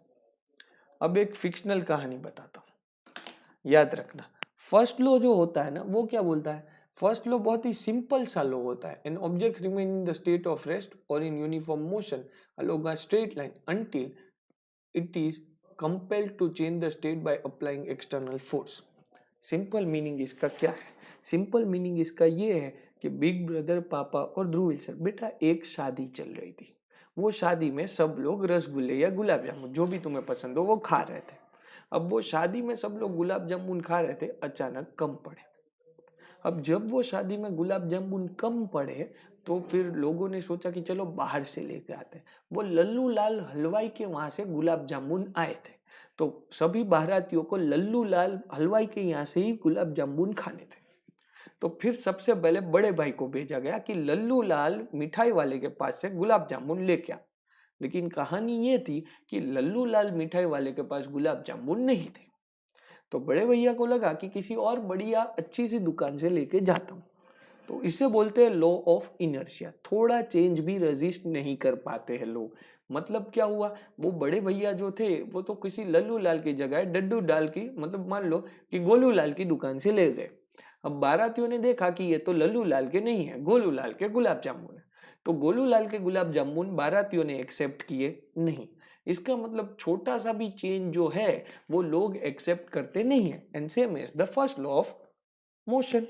अब एक फिक्शनल कहानी बताता हूं, याद रखना। फर्स्ट लो जो होता है ना, वो क्या बोलता है? फर्स्ट लो बहुत ही सिंपल सा लो होता है। An object remain in the state of rest और in uniform motion along a straight line until it is compelled to change the state by applying external force. Simple meaning इसका क्या है? सिंपल मीनिंग इसका ये है कि बिग ब्रदर, पापा और ध्रुव विल्सन, बेटा एक शादी चल रही थी। वो शादी में सब लोग रसगुल्ले या गुलाब जामुन, जो भी तुम्हें पसंद हो, वो खा रहे थे। अब वो शादी में सब लोग गुलाब जामुन खा रहे थे, अचानक कम पड़े। अब जब वो शादी में गुलाब जामुन कम पड़े तो फिर लोगों ने सोचा कि चलो बाहर से लेके आते हैं। वो लल्लू लाल हलवाई के वहां से गुलाब जामुन आए थे, तो सभी बारातियों को लल्लू लाल हलवाई के यहाँ से ही गुलाब जामुन खाने थे। तो फिर सबसे पहले बड़े भाई को भेजा गया कि लल्लू लाल मिठाई वाले के पास से गुलाब जामुन लेके आ। लेकिन कहानी ये थी कि लल्लू लाल मिठाई वाले के पास गुलाब जामुन नहीं थे। तो बड़े भैया को लगा कि किसी और बढ़िया अच्छी सी दुकान से लेके जाता हूँ। तो इसे बोलते हैं लॉ ऑफ इनर्शिया। थोड़ा चेंज भी रेजिस्ट नहीं कर पाते हैं लोग। मतलब क्या हुआ, वो बड़े भैया जो थे वो तो किसी लल्लू लाल की जगह डड्डू लाल की, मतलब मान लो कि गोलू लाल की दुकान से ले गए। अब बारातियों ने देखा कि ये तो लल्लू लाल के नहीं है, गोलू लाल के गुलाब जामुन है। तो गोलू लाल के गुलाब जामुन बारातियों ने एक्सेप्ट किए नहीं। इसका मतलब छोटा सा भी चेंज जो है वो लोग एक्सेप्ट करते नहीं है। And same is the first law of motion,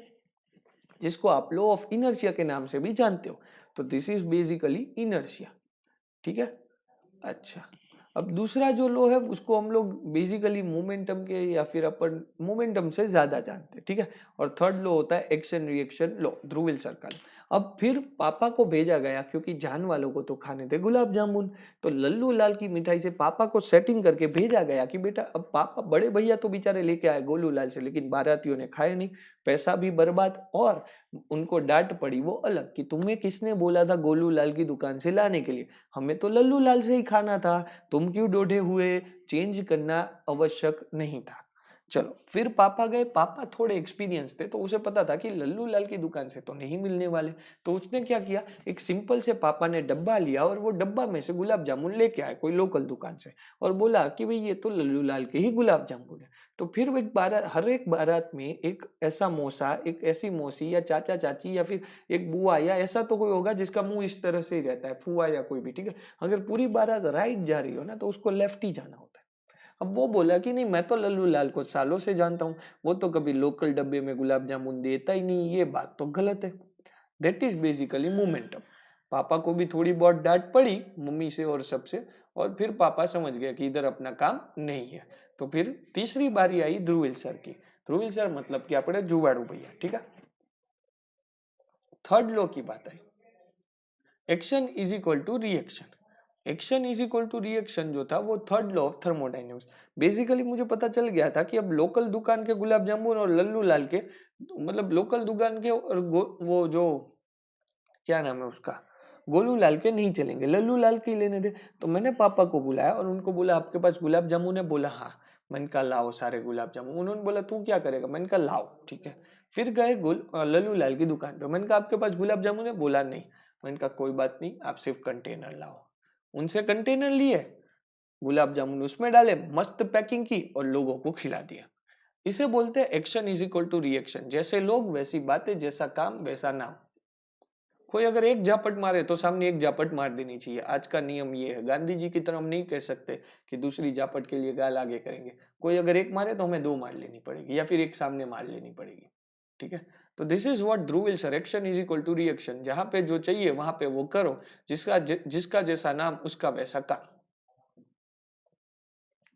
जिसको आप लॉ ऑफ इनर्शिया के नाम से भी जानते हो। तो दिस इज बेसिकली इनर्शिया, ठीक है। अच्छा, अब दूसरा जो लो है उसको हम लोग बेसिकली मोमेंटम के या फिर अपन मोमेंटम से ज्यादा जानते हैं, ठीक है। और थर्ड लो होता है एक्शन रिएक्शन लो, ध्रुव विल्सन का। अब फिर पापा को भेजा गया, क्योंकि जान वालों को तो खाने थे गुलाब जामुन, तो लल्लू लाल की मिठाई से पापा को सेटिंग करके भेजा गया कि बेटा, अब पापा बड़े भैया तो बेचारे लेके आए गोलू लाल से, लेकिन बारातियों ने खाए नहीं, पैसा भी बर्बाद, और उनको डांट पड़ी वो अलग कि तुम्हें किसने बोला था गोलू लाल की दुकान से लाने के लिए, हमें तो लल्लू लाल से ही खाना था, तुम क्यों डोढे हुए? चेंज करना आवश्यक नहीं था। चलो फिर पापा गए, पापा थोड़े एक्सपीरियंस थे, तो उसे पता था कि लल्लू लाल की दुकान से तो नहीं मिलने वाले। तो उसने क्या किया, एक सिंपल से पापा ने डब्बा लिया और वो डब्बा में से गुलाब जामुन लेके आए कोई लोकल दुकान से, और बोला कि भाई ये तो लल्लू लाल के ही गुलाब जामुन है। तो फिर वो एक बारात, हर एक बारात में एक ऐसा मौसा, एक ऐसी मौसी या चाचा चाची या फिर एक बुआ या ऐसा तो कोई होगा जिसका मुंह इस तरह से ही रहता है, फुआ या कोई भी, ठीक है। अगर पूरी बारात राइट जा रही हो ना तो उसको लेफ्ट ही जाना होता है। अब वो बोला कि नहीं मैं तो लल्लू लाल को सालों से जानता हूँ, वो तो कभी लोकल डब्बे में गुलाब जामुन देता ही नहीं, ये बात तो गलत है। That is basically momentum. पापा को भी थोड़ी बहुत डांट पड़ी मम्मी से और सबसे, और फिर पापा समझ गया कि इधर अपना काम नहीं है। तो फिर तीसरी बारी आई ध्रुवील सर की। ध्रुवील सर मतलब कि अपने जुगाड़ू भैया, ठीक है। थर्ड लॉ की बात आई, action is equal to reaction. Action is equal to reaction जो था वो third law of thermodynamics. Basically मुझे पता चल गया था कि अब लोकल दुकान के गुलाब जामुन और लल्लू लाल के, मतलब लोकल दुकान के और वो जो क्या नाम है उसका, गोलू लाल के नहीं चलेंगे, लल्लू लाल के ही लेने थे। तो मैंने पापा को बुलाया और उनको बोला आपके पास गुलाब जामुन है? बोला हाँ। मैंने कहा लाओ सारे गुलाब जामुन। उन्होंने बोला तू क्या करेगा? मैंने कहा लाओ, ठीक है। फिर गए लल्लू लाल की दुकान पे। मैंने कहा आपके पास गुलाब जामुन है? बोला नहीं। मैंने कहा कोई बात नहीं, आप सिर्फ कंटेनर लाओ। उनसे कंटेनर लिए, गुलाब जामुन उसमें डाले, मस्त पैकिंग की और लोगों को खिला दिया। इसे बोलते हैं action is equal to reaction. जैसे लोग वैसी बातें, जैसा काम वैसा नाम। कोई अगर एक झापट मारे तो सामने एक झापट मार देनी चाहिए, आज का नियम ये है। गांधी जी की तरह हम नहीं कह सकते कि दूसरी झापट के लिए गाल आगे करेंगे। कोई अगर एक मारे तो हमें दो मार लेनी पड़ेगी या फिर एक सामने मार लेनी पड़ेगी, ठीक है। तो this is what Dhruv will sir, action is equal to reaction. जहां पे जो चाहिए वहां पे वो करो, जिसका जैसा नाम उसका वैसा काम।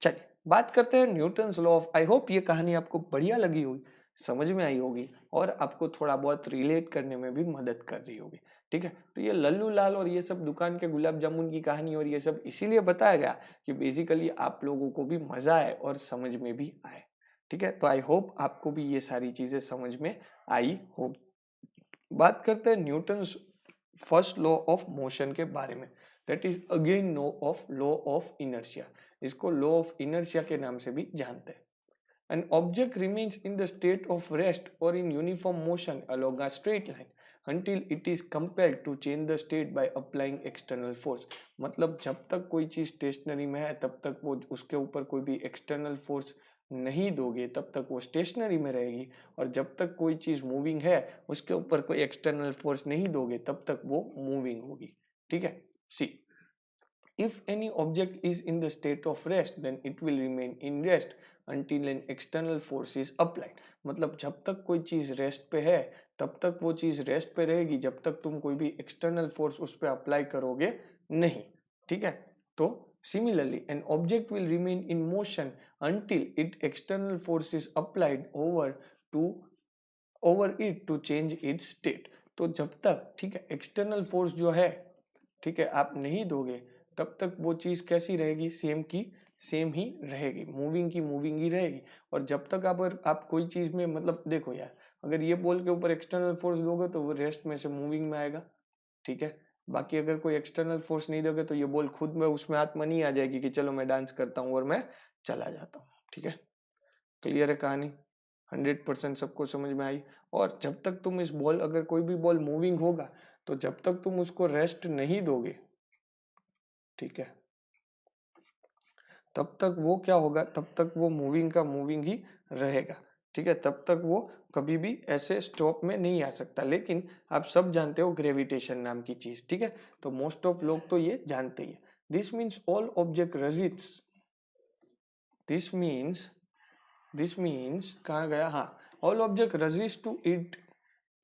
चलिए बात करते हैं Newton's law of. I hope ये कहानी आपको बढ़िया लगी होगी, समझ में आई होगी और आपको थोड़ा बहुत रिलेट करने में भी मदद कर रही होगी, ठीक है। तो ये लल्लू लाल और ये सब दुकान के गुलाब जामुन की कहानी और ये सब इसीलिए बताया गया कि बेसिकली आप लोगों को भी मजा आए और समझ में भी आए, ठीक है। तो आई होप आपको भी ये सारी चीजें समझ में आई होगी। बात करते हैं Newton's first law of motion के बारे में। That is again known of law of inertia. इसको लॉ ऑफ इनर्शिया के नाम से भी जानते हैं। An object remains in the state of rest or in uniform motion along a straight line until it is compelled to change the state by applying external force। मतलब जब तक कोई चीज स्टेशनरी में है तब तक वो उसके ऊपर कोई भी एक्सटर्नल फोर्स नहीं दोगे तब तक वो स्टेशनरी में रहेगी, और जब तक कोई चीज मूविंग है उसके ऊपर कोई एक्सटर्नल फोर्स नहीं दोगे तब तक वो मूविंग होगी, ठीक है। सी, if any object is in the state of rest then it will remain in rest until an external force is applied। मतलब जब तक कोई चीज रेस्ट पे है तब तक वो चीज रेस्ट पे रहेगी, जब तक तुम कोई भी एक्सटर्नल फोर्स उस पर अप्लाई करोगे नहीं, ठीक है। तो similarly an object will remain in motion until it external force is applied over it to change its state। तो जब तक, ठीक है, एक्सटर्नल फोर्स जो है, ठीक है, आप नहीं दोगे तब तक वो चीज कैसी रहेगी? सेम की सेम ही रहेगी, मूविंग की मूविंग ही रहेगी। और जब तक आप कोई चीज में, मतलब देखो यार, अगर ये बॉल के ऊपर एक्सटर्नल फोर्स दोगे तो वो रेस्ट में से मूविंग में आएगा, ठीक है। बाकी अगर कोई एक्सटर्नल फोर्स नहीं दोगे तो ये बॉल खुद में उसमें आत्मा नहीं आ जाएगी कि चलो मैं डांस करता हूँ और मैं चला जाता हूँ, ठीक है। क्लियर है कहानी? 100% सबको समझ में आई। और जब तक तुम इस बॉल, अगर कोई भी बॉल मूविंग होगा तो जब तक तुम उसको रेस्ट नहीं दोगे, ठीक है, तब तक वो क्या होगा, तब तक वो मूविंग का मूविंग ही रहेगा, ठीक है। तब तक वो कभी भी ऐसे स्टॉप में नहीं आ सकता। लेकिन आप सब जानते हो ग्रेविटेशन नाम की चीज, ठीक है। तो मोस्ट ऑफ लोग तो ये जानते ही है। This means all object resist, this means कहाँ गया, हाँ, all object resist to it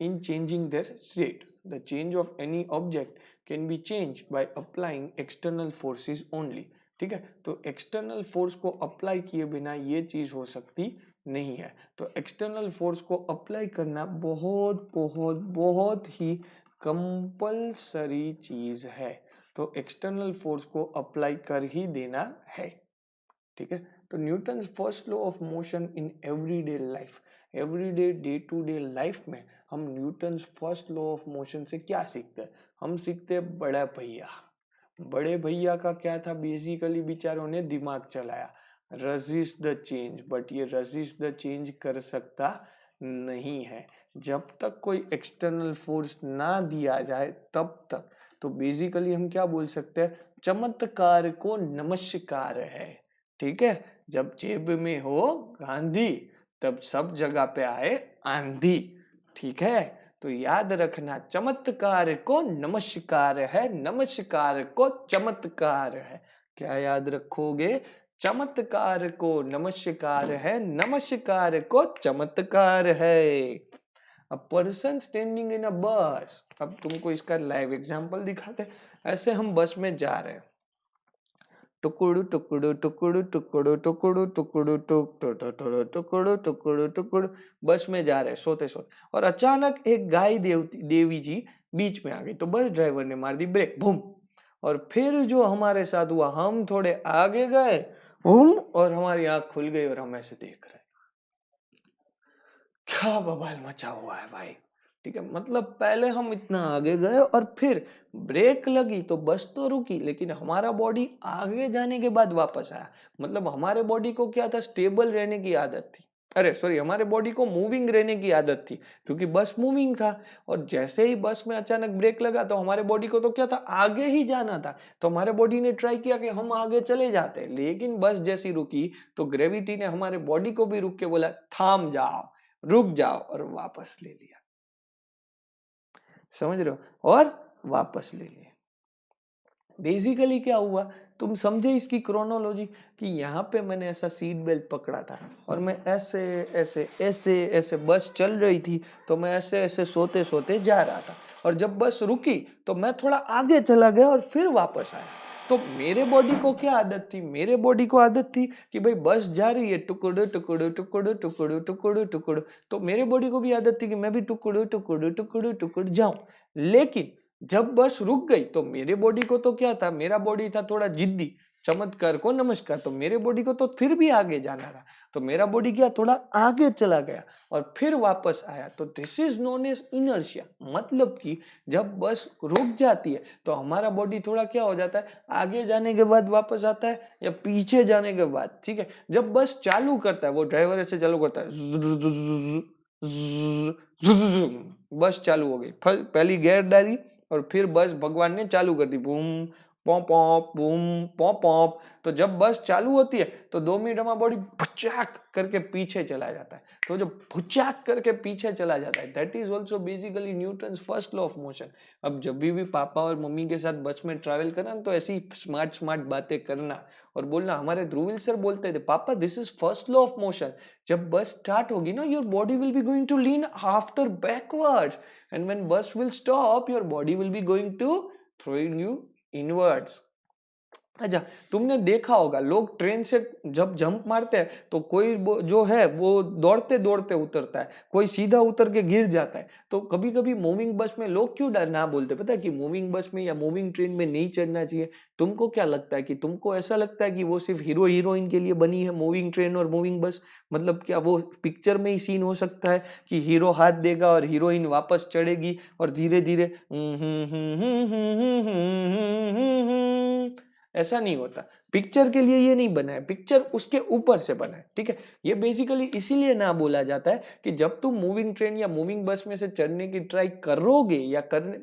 in changing their state। The change of any object can be changed by applying external forces only। ठीक है, तो एक्सटर्नल फोर्स को अप्लाई किए बिना ये चीज हो सकती नहीं है। तो एक्सटर्नल फोर्स को अप्लाई करना बहुत बहुत बहुत ही कंपलसरी चीज है। तो एक्सटर्नल फोर्स को अप्लाई कर ही देना है, ठीक है। तो Newton's first law of motion in everyday life, everyday day to day life में हम Newton's first law of motion से क्या सीखते हैं? हम सीखते हैं बड़ा भैया। बड़े भैया का क्या था? बेसिकली बेचारों ने दिमाग चलाया, रेजिस्ट द चेंज। बट ये रेजिस्ट द चेंज कर सकता नहीं है जब तक कोई एक्सटर्नल फोर्स ना दिया जाए तब तक। तो बेसिकली हम क्या बोल सकते हैं? चमत्कार को नमस्कार है, ठीक है। जब जेब में हो गांधी तब सब जगह पे आए आंधी, ठीक है। तो याद रखना, चमत्कार को नमस्कार है, नमस्कार को चमत्कार है। क्या याद रखोगे? चमत्कार को नमस्कार है, नमस्कार को चमत्कार है। अ पर्सन स्टैंडिंग इन अ बस। अब तुमको इसका लाइव एग्जांपल दिखाते। ऐसे हम बस में जा रहे हैं, टुकुड़ू टुकुड़ू टुकुड़ू टुकुड़ू टुकुड़ू टुकुड़ू टुकुड़ू टुकुड़ू टुकुड़ू टुकुड़ू बस में जा रहे हैं सोते सोते, और अचानक एक गाय देवी जी बीच में आ गई, तो बस ड्राइवर ने मार दी ब्रेक, बूम। और फिर जो हमारे साथ हुआ, हम थोड़े आगे गए, बूम, और हमारी आंख खुल गई और हम ऐसे देख रहे हैं। क्या बवाल मचा हुआ है भाई। ठीक है, मतलब पहले हम इतना आगे गए और फिर ब्रेक लगी तो बस तो रुकी, लेकिन हमारा बॉडी आगे जाने के बाद वापस आया। मतलब हमारे बॉडी को क्या था, स्टेबल रहने की आदत थी। अरे सॉरी, हमारे बॉडी को मूविंग रहने की आदत थी, क्योंकि बस मूविंग था। और जैसे ही बस में अचानक ब्रेक लगा तो हमारे बॉडी को तो क्या था, आगे ही जाना था। तो हमारे बॉडी ने ट्राई किया कि हम आगे चले जाते, लेकिन बस जैसी रुकी तो ग्रेविटी ने हमारे बॉडी को भी रुक के बोला थाम जाओ, रुक जाओ, और वापस ले लिया। समझ रहे हो, और वापस ले लिए। बेसिकली क्या हुआ, तुम समझे इसकी क्रोनोलॉजी, कि यहाँ पे मैंने ऐसा सीट बेल्ट पकड़ा था और मैं ऐसे ऐसे ऐसे ऐसे बस चल रही थी, तो मैं ऐसे ऐसे सोते सोते जा रहा था, और जब बस रुकी तो मैं थोड़ा आगे चला गया और फिर वापस आया। तो मेरे बॉडी को क्या आदत थी, मेरे बॉडी को आदत थी कि भाई बस जा रही है, टुकड़ो टुकड़ो टुकड़ो टुकड़ो टुकड़ो टुकड़ो, तो मेरे बॉडी को भी आदत थी कि मैं भी टुकड़ो टुकड़ो टुकड़ो टुकड़ जाऊं। लेकिन जब बस रुक गई तो मेरे बॉडी को तो क्या था, मेरा बॉडी था थोड़ा जिद्दी, चमत्कार को नमस्कार, तो मेरे बॉडी को तो फिर भी आगे जाना था, तो मेरा बॉडी क्या थोड़ा आगे चला गया और फिर वापस आया। तो this is known as inertia. मतलब कि जब बस रुक जाती है तो हमारा बॉडी थोड़ा क्या हो जाता है, आगे जाने के बाद वापस आता है या पीछे जाने के बाद। ठीक है, जब बस चालू करता है, वो ड्राइवर ऐसे चालू करता है, बस चालू हो गई, पहली गियर डाली और फिर बस भगवान ने चालू कर दी, boom pop pop boom pop pop. तो जब बस चालू होती है तो 2 मिनट हमारा बॉडी भुचाक करके पीछे चला जाता है। तो जो भुचाक करके पीछे चला जाता है, that is also basically Newton's first law of motion. अब जब भी पापा और मम्मी के साथ बस में ट्रैवल करना तो ऐसी स्मार्ट स्मार्ट बातें करना और बोलना। हमारे ध्रुविल सर बोलते थे, पापा this is first law of motion, जब बस स्टार्ट होगी ना your body will be going to lean after backwards, and when bus will stop your body will be going to throwing you inwards। अच्छा, तुमने देखा होगा लोग ट्रेन से जब जंप मारते हैं तो कोई जो है वो दौड़ते दौड़ते उतरता है, कोई सीधा उतर के गिर जाता है। तो कभी कभी मूविंग बस में लोग क्यों डर ना बोलते, पता है कि मूविंग बस में या मूविंग ट्रेन में नहीं चढ़ना चाहिए। तुमको क्या लगता है, कि तुमको ऐसा लगता है कि वो सिर्फ हीरो हीरोइन के लिए बनी है मूविंग ट्रेन और मूविंग बस? मतलब क्या वो पिक्चर में ही सीन हो सकता है कि हीरो हाथ देगा और हीरोइन वापस चढ़ेगी और धीरे धीरे ऐसा नहीं होता। पिक्चर के लिए ये नहीं बना है, पिक्चर उसके ऊपर से बना है। ठीक है, ये बेसिकली इसीलिए ना बोला जाता है कि जब तुम मूविंग ट्रेन या मूविंग बस में से चढ़ने की ट्राई करोगे या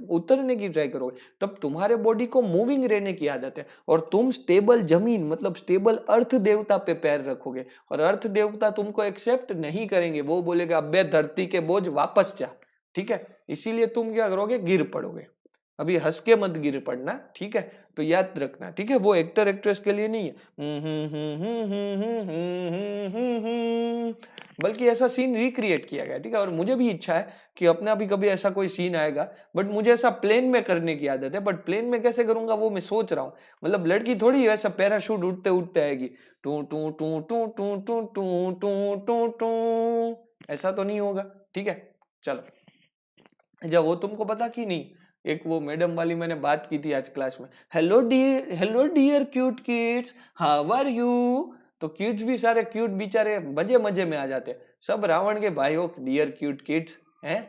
उतरने की ट्राई करोगे तब तुम्हारे बॉडी को मूविंग रहने की आदत है और तुम स्टेबल जमीन मतलब स्टेबल अर्थ देवता पे पैर रखोगे और अर्थ देवता तुमको एक्सेप्ट नहीं करेंगे। वो बोलेगा अबे धरती के बोझ वापस जा। ठीक है, इसीलिए तुम क्या करोगे, गिर पड़ोगे। अभी हंस के मत गिर पड़ना, ठीक है, तो याद रखना। ठीक है, वो एक्टर एक्ट्रेस के लिए नहीं है, बल्कि ऐसा सीन रिक्रिएट किया गया। ठीक है, और मुझे भी इच्छा है कि अपना भी कभी ऐसा कोई सीन आएगा, बट मुझे ऐसा प्लेन में करने की आदत है। बट प्लेन में कैसे करूंगा वो मैं सोच रहा हूँ। मतलब लड़की थोड़ी वैसा पैराशूट उड़ते उड़ते आएगी, टू टू टू टू टू टू टू टू टू टू, ऐसा तो नहीं होगा। ठीक है, चलो। जब वो तुमको पता कि नहीं, एक वो मैडम वाली मैंने बात की थी आज क्लास में, hello dear cute kids, how are you. तो किड्स भी सारे क्यूट बेचारे मजे मजे में आ जाते, सब रावण के भाई हो डियर क्यूट किड्स हैं।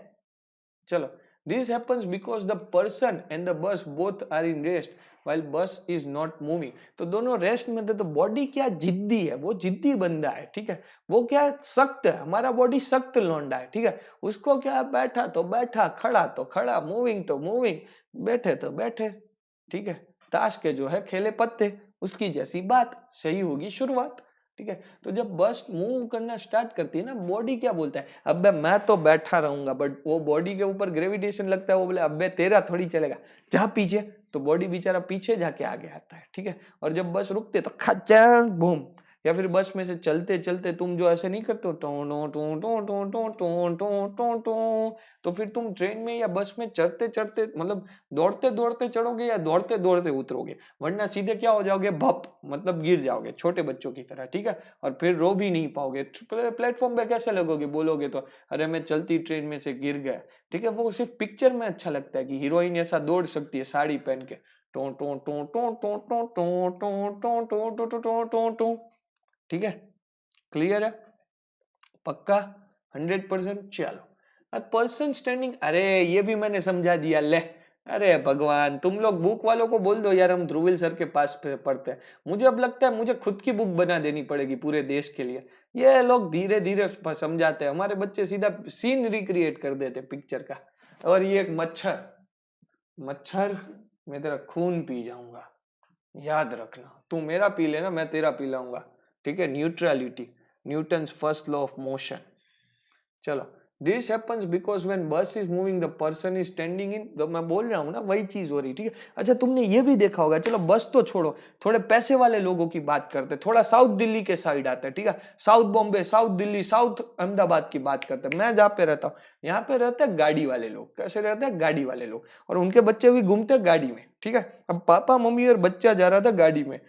चलो, this happens because the person and the bus both are in rest while bus is not moving. तो दोनों रेस्ट में थे। तो बॉडी क्या जिद्दी है, वो जिद्दी बंदा है। ठीक है, वो क्या सख्त है, हमारा बॉडी सख्त लौंडा है। ठीक है, उसको क्या बैठा तो बैठा, खड़ा तो खड़ा, मूविंग तो मूविंग, बैठे तो बैठे। ठीक है, ताश के जो है खेले पत्ते, उसकी जैसी बात, सही होगी शुरुआत। ठीक है, तो जब बस मूव करना स्टार्ट करती है ना, बॉडी क्या बोलता है, अबे मैं तो बैठा रहूंगा, बट वो बॉडी के ऊपर ग्रेविटेशन लगता है, वो बोले अबे तेरा थोड़ी चलेगा, जा पीछे, तो बॉडी बेचारा पीछे जाके आगे आता है, ठीक है। और जब बस रुकते तो खचांग बूम। या फिर बस में से चलते चलते तुम जो ऐसे नहीं करते हो टो टो टो टो टो टो टो टो टो टो, तो फिर तुम ट्रेन में या बस में चढ़ते चढ़ते मतलब दौड़ते दौड़ते चढ़ोगे या दौड़ते दौड़ते उतरोगे, वरना सीधे क्या हो जाओगे, भप, मतलब गिर जाओगे छोटे बच्चों की तरह, ठीक है। और फिर रो भी नहीं पाओगे, प्लेटफॉर्म पे कैसे लगोगे, बोलोगे तो अरे मैं चलती ट्रेन में से गिर गया, ठीक है। वो सिर्फ पिक्चर में अच्छा लगता है कि हीरोइन ऐसा दौड़ सकती है साड़ी पहन के, टो टो टो टो टो टो टो टो टो टो टो टो टो टो, ठीक है। क्लियर है, पक्का 100%। चलो अब पर्सन स्टैंडिंग, अरे ये भी मैंने समझा दिया ले। अरे भगवान, तुम लोग बुक वालों को बोल दो यार हम ध्रुविल सर के पास पढ़ते हैं। मुझे अब लगता है मुझे खुद की बुक बना देनी पड़ेगी पूरे देश के लिए। ये लोग धीरे धीरे समझाते हैं, हमारे बच्चे सीधा सीन रिक्रिएट कर देते पिक्चर का। और ये एक मच्छर, मच्छर मैं तेरा खून पी जाऊंगा, याद रखना, तू मेरा पी लेना मैं तेरा पी लाऊंगा, ठीक है। Neutrality, Newton's first law of motion. चलो, दिस हैपन्स बिकॉज व्हेन बस is moving the person is standing in, तो मैं बोल रहा हूँ ना वही चीज हो रही, ठीक है। अच्छा तुमने ये भी देखा होगा, चलो बस तो छोड़ो, थोड़े पैसे वाले लोगों की बात करते, थोड़ा साउथ दिल्ली के साइड आते हैं, ठीक है। South Bombay, south Delhi, south Ahmedabad की बात करते हैं। मैं जहाँ पे रहता हूँ यहाँ पे रहते हैं गाड़ी वाले लोग। कैसे रहते हैं, गाड़ी वाले लोग, और उनके बच्चे भी घूमते हैं गाड़ी में, ठीक है। अब पापा मम्मी और बच्चा जा रहा था गाड़ी में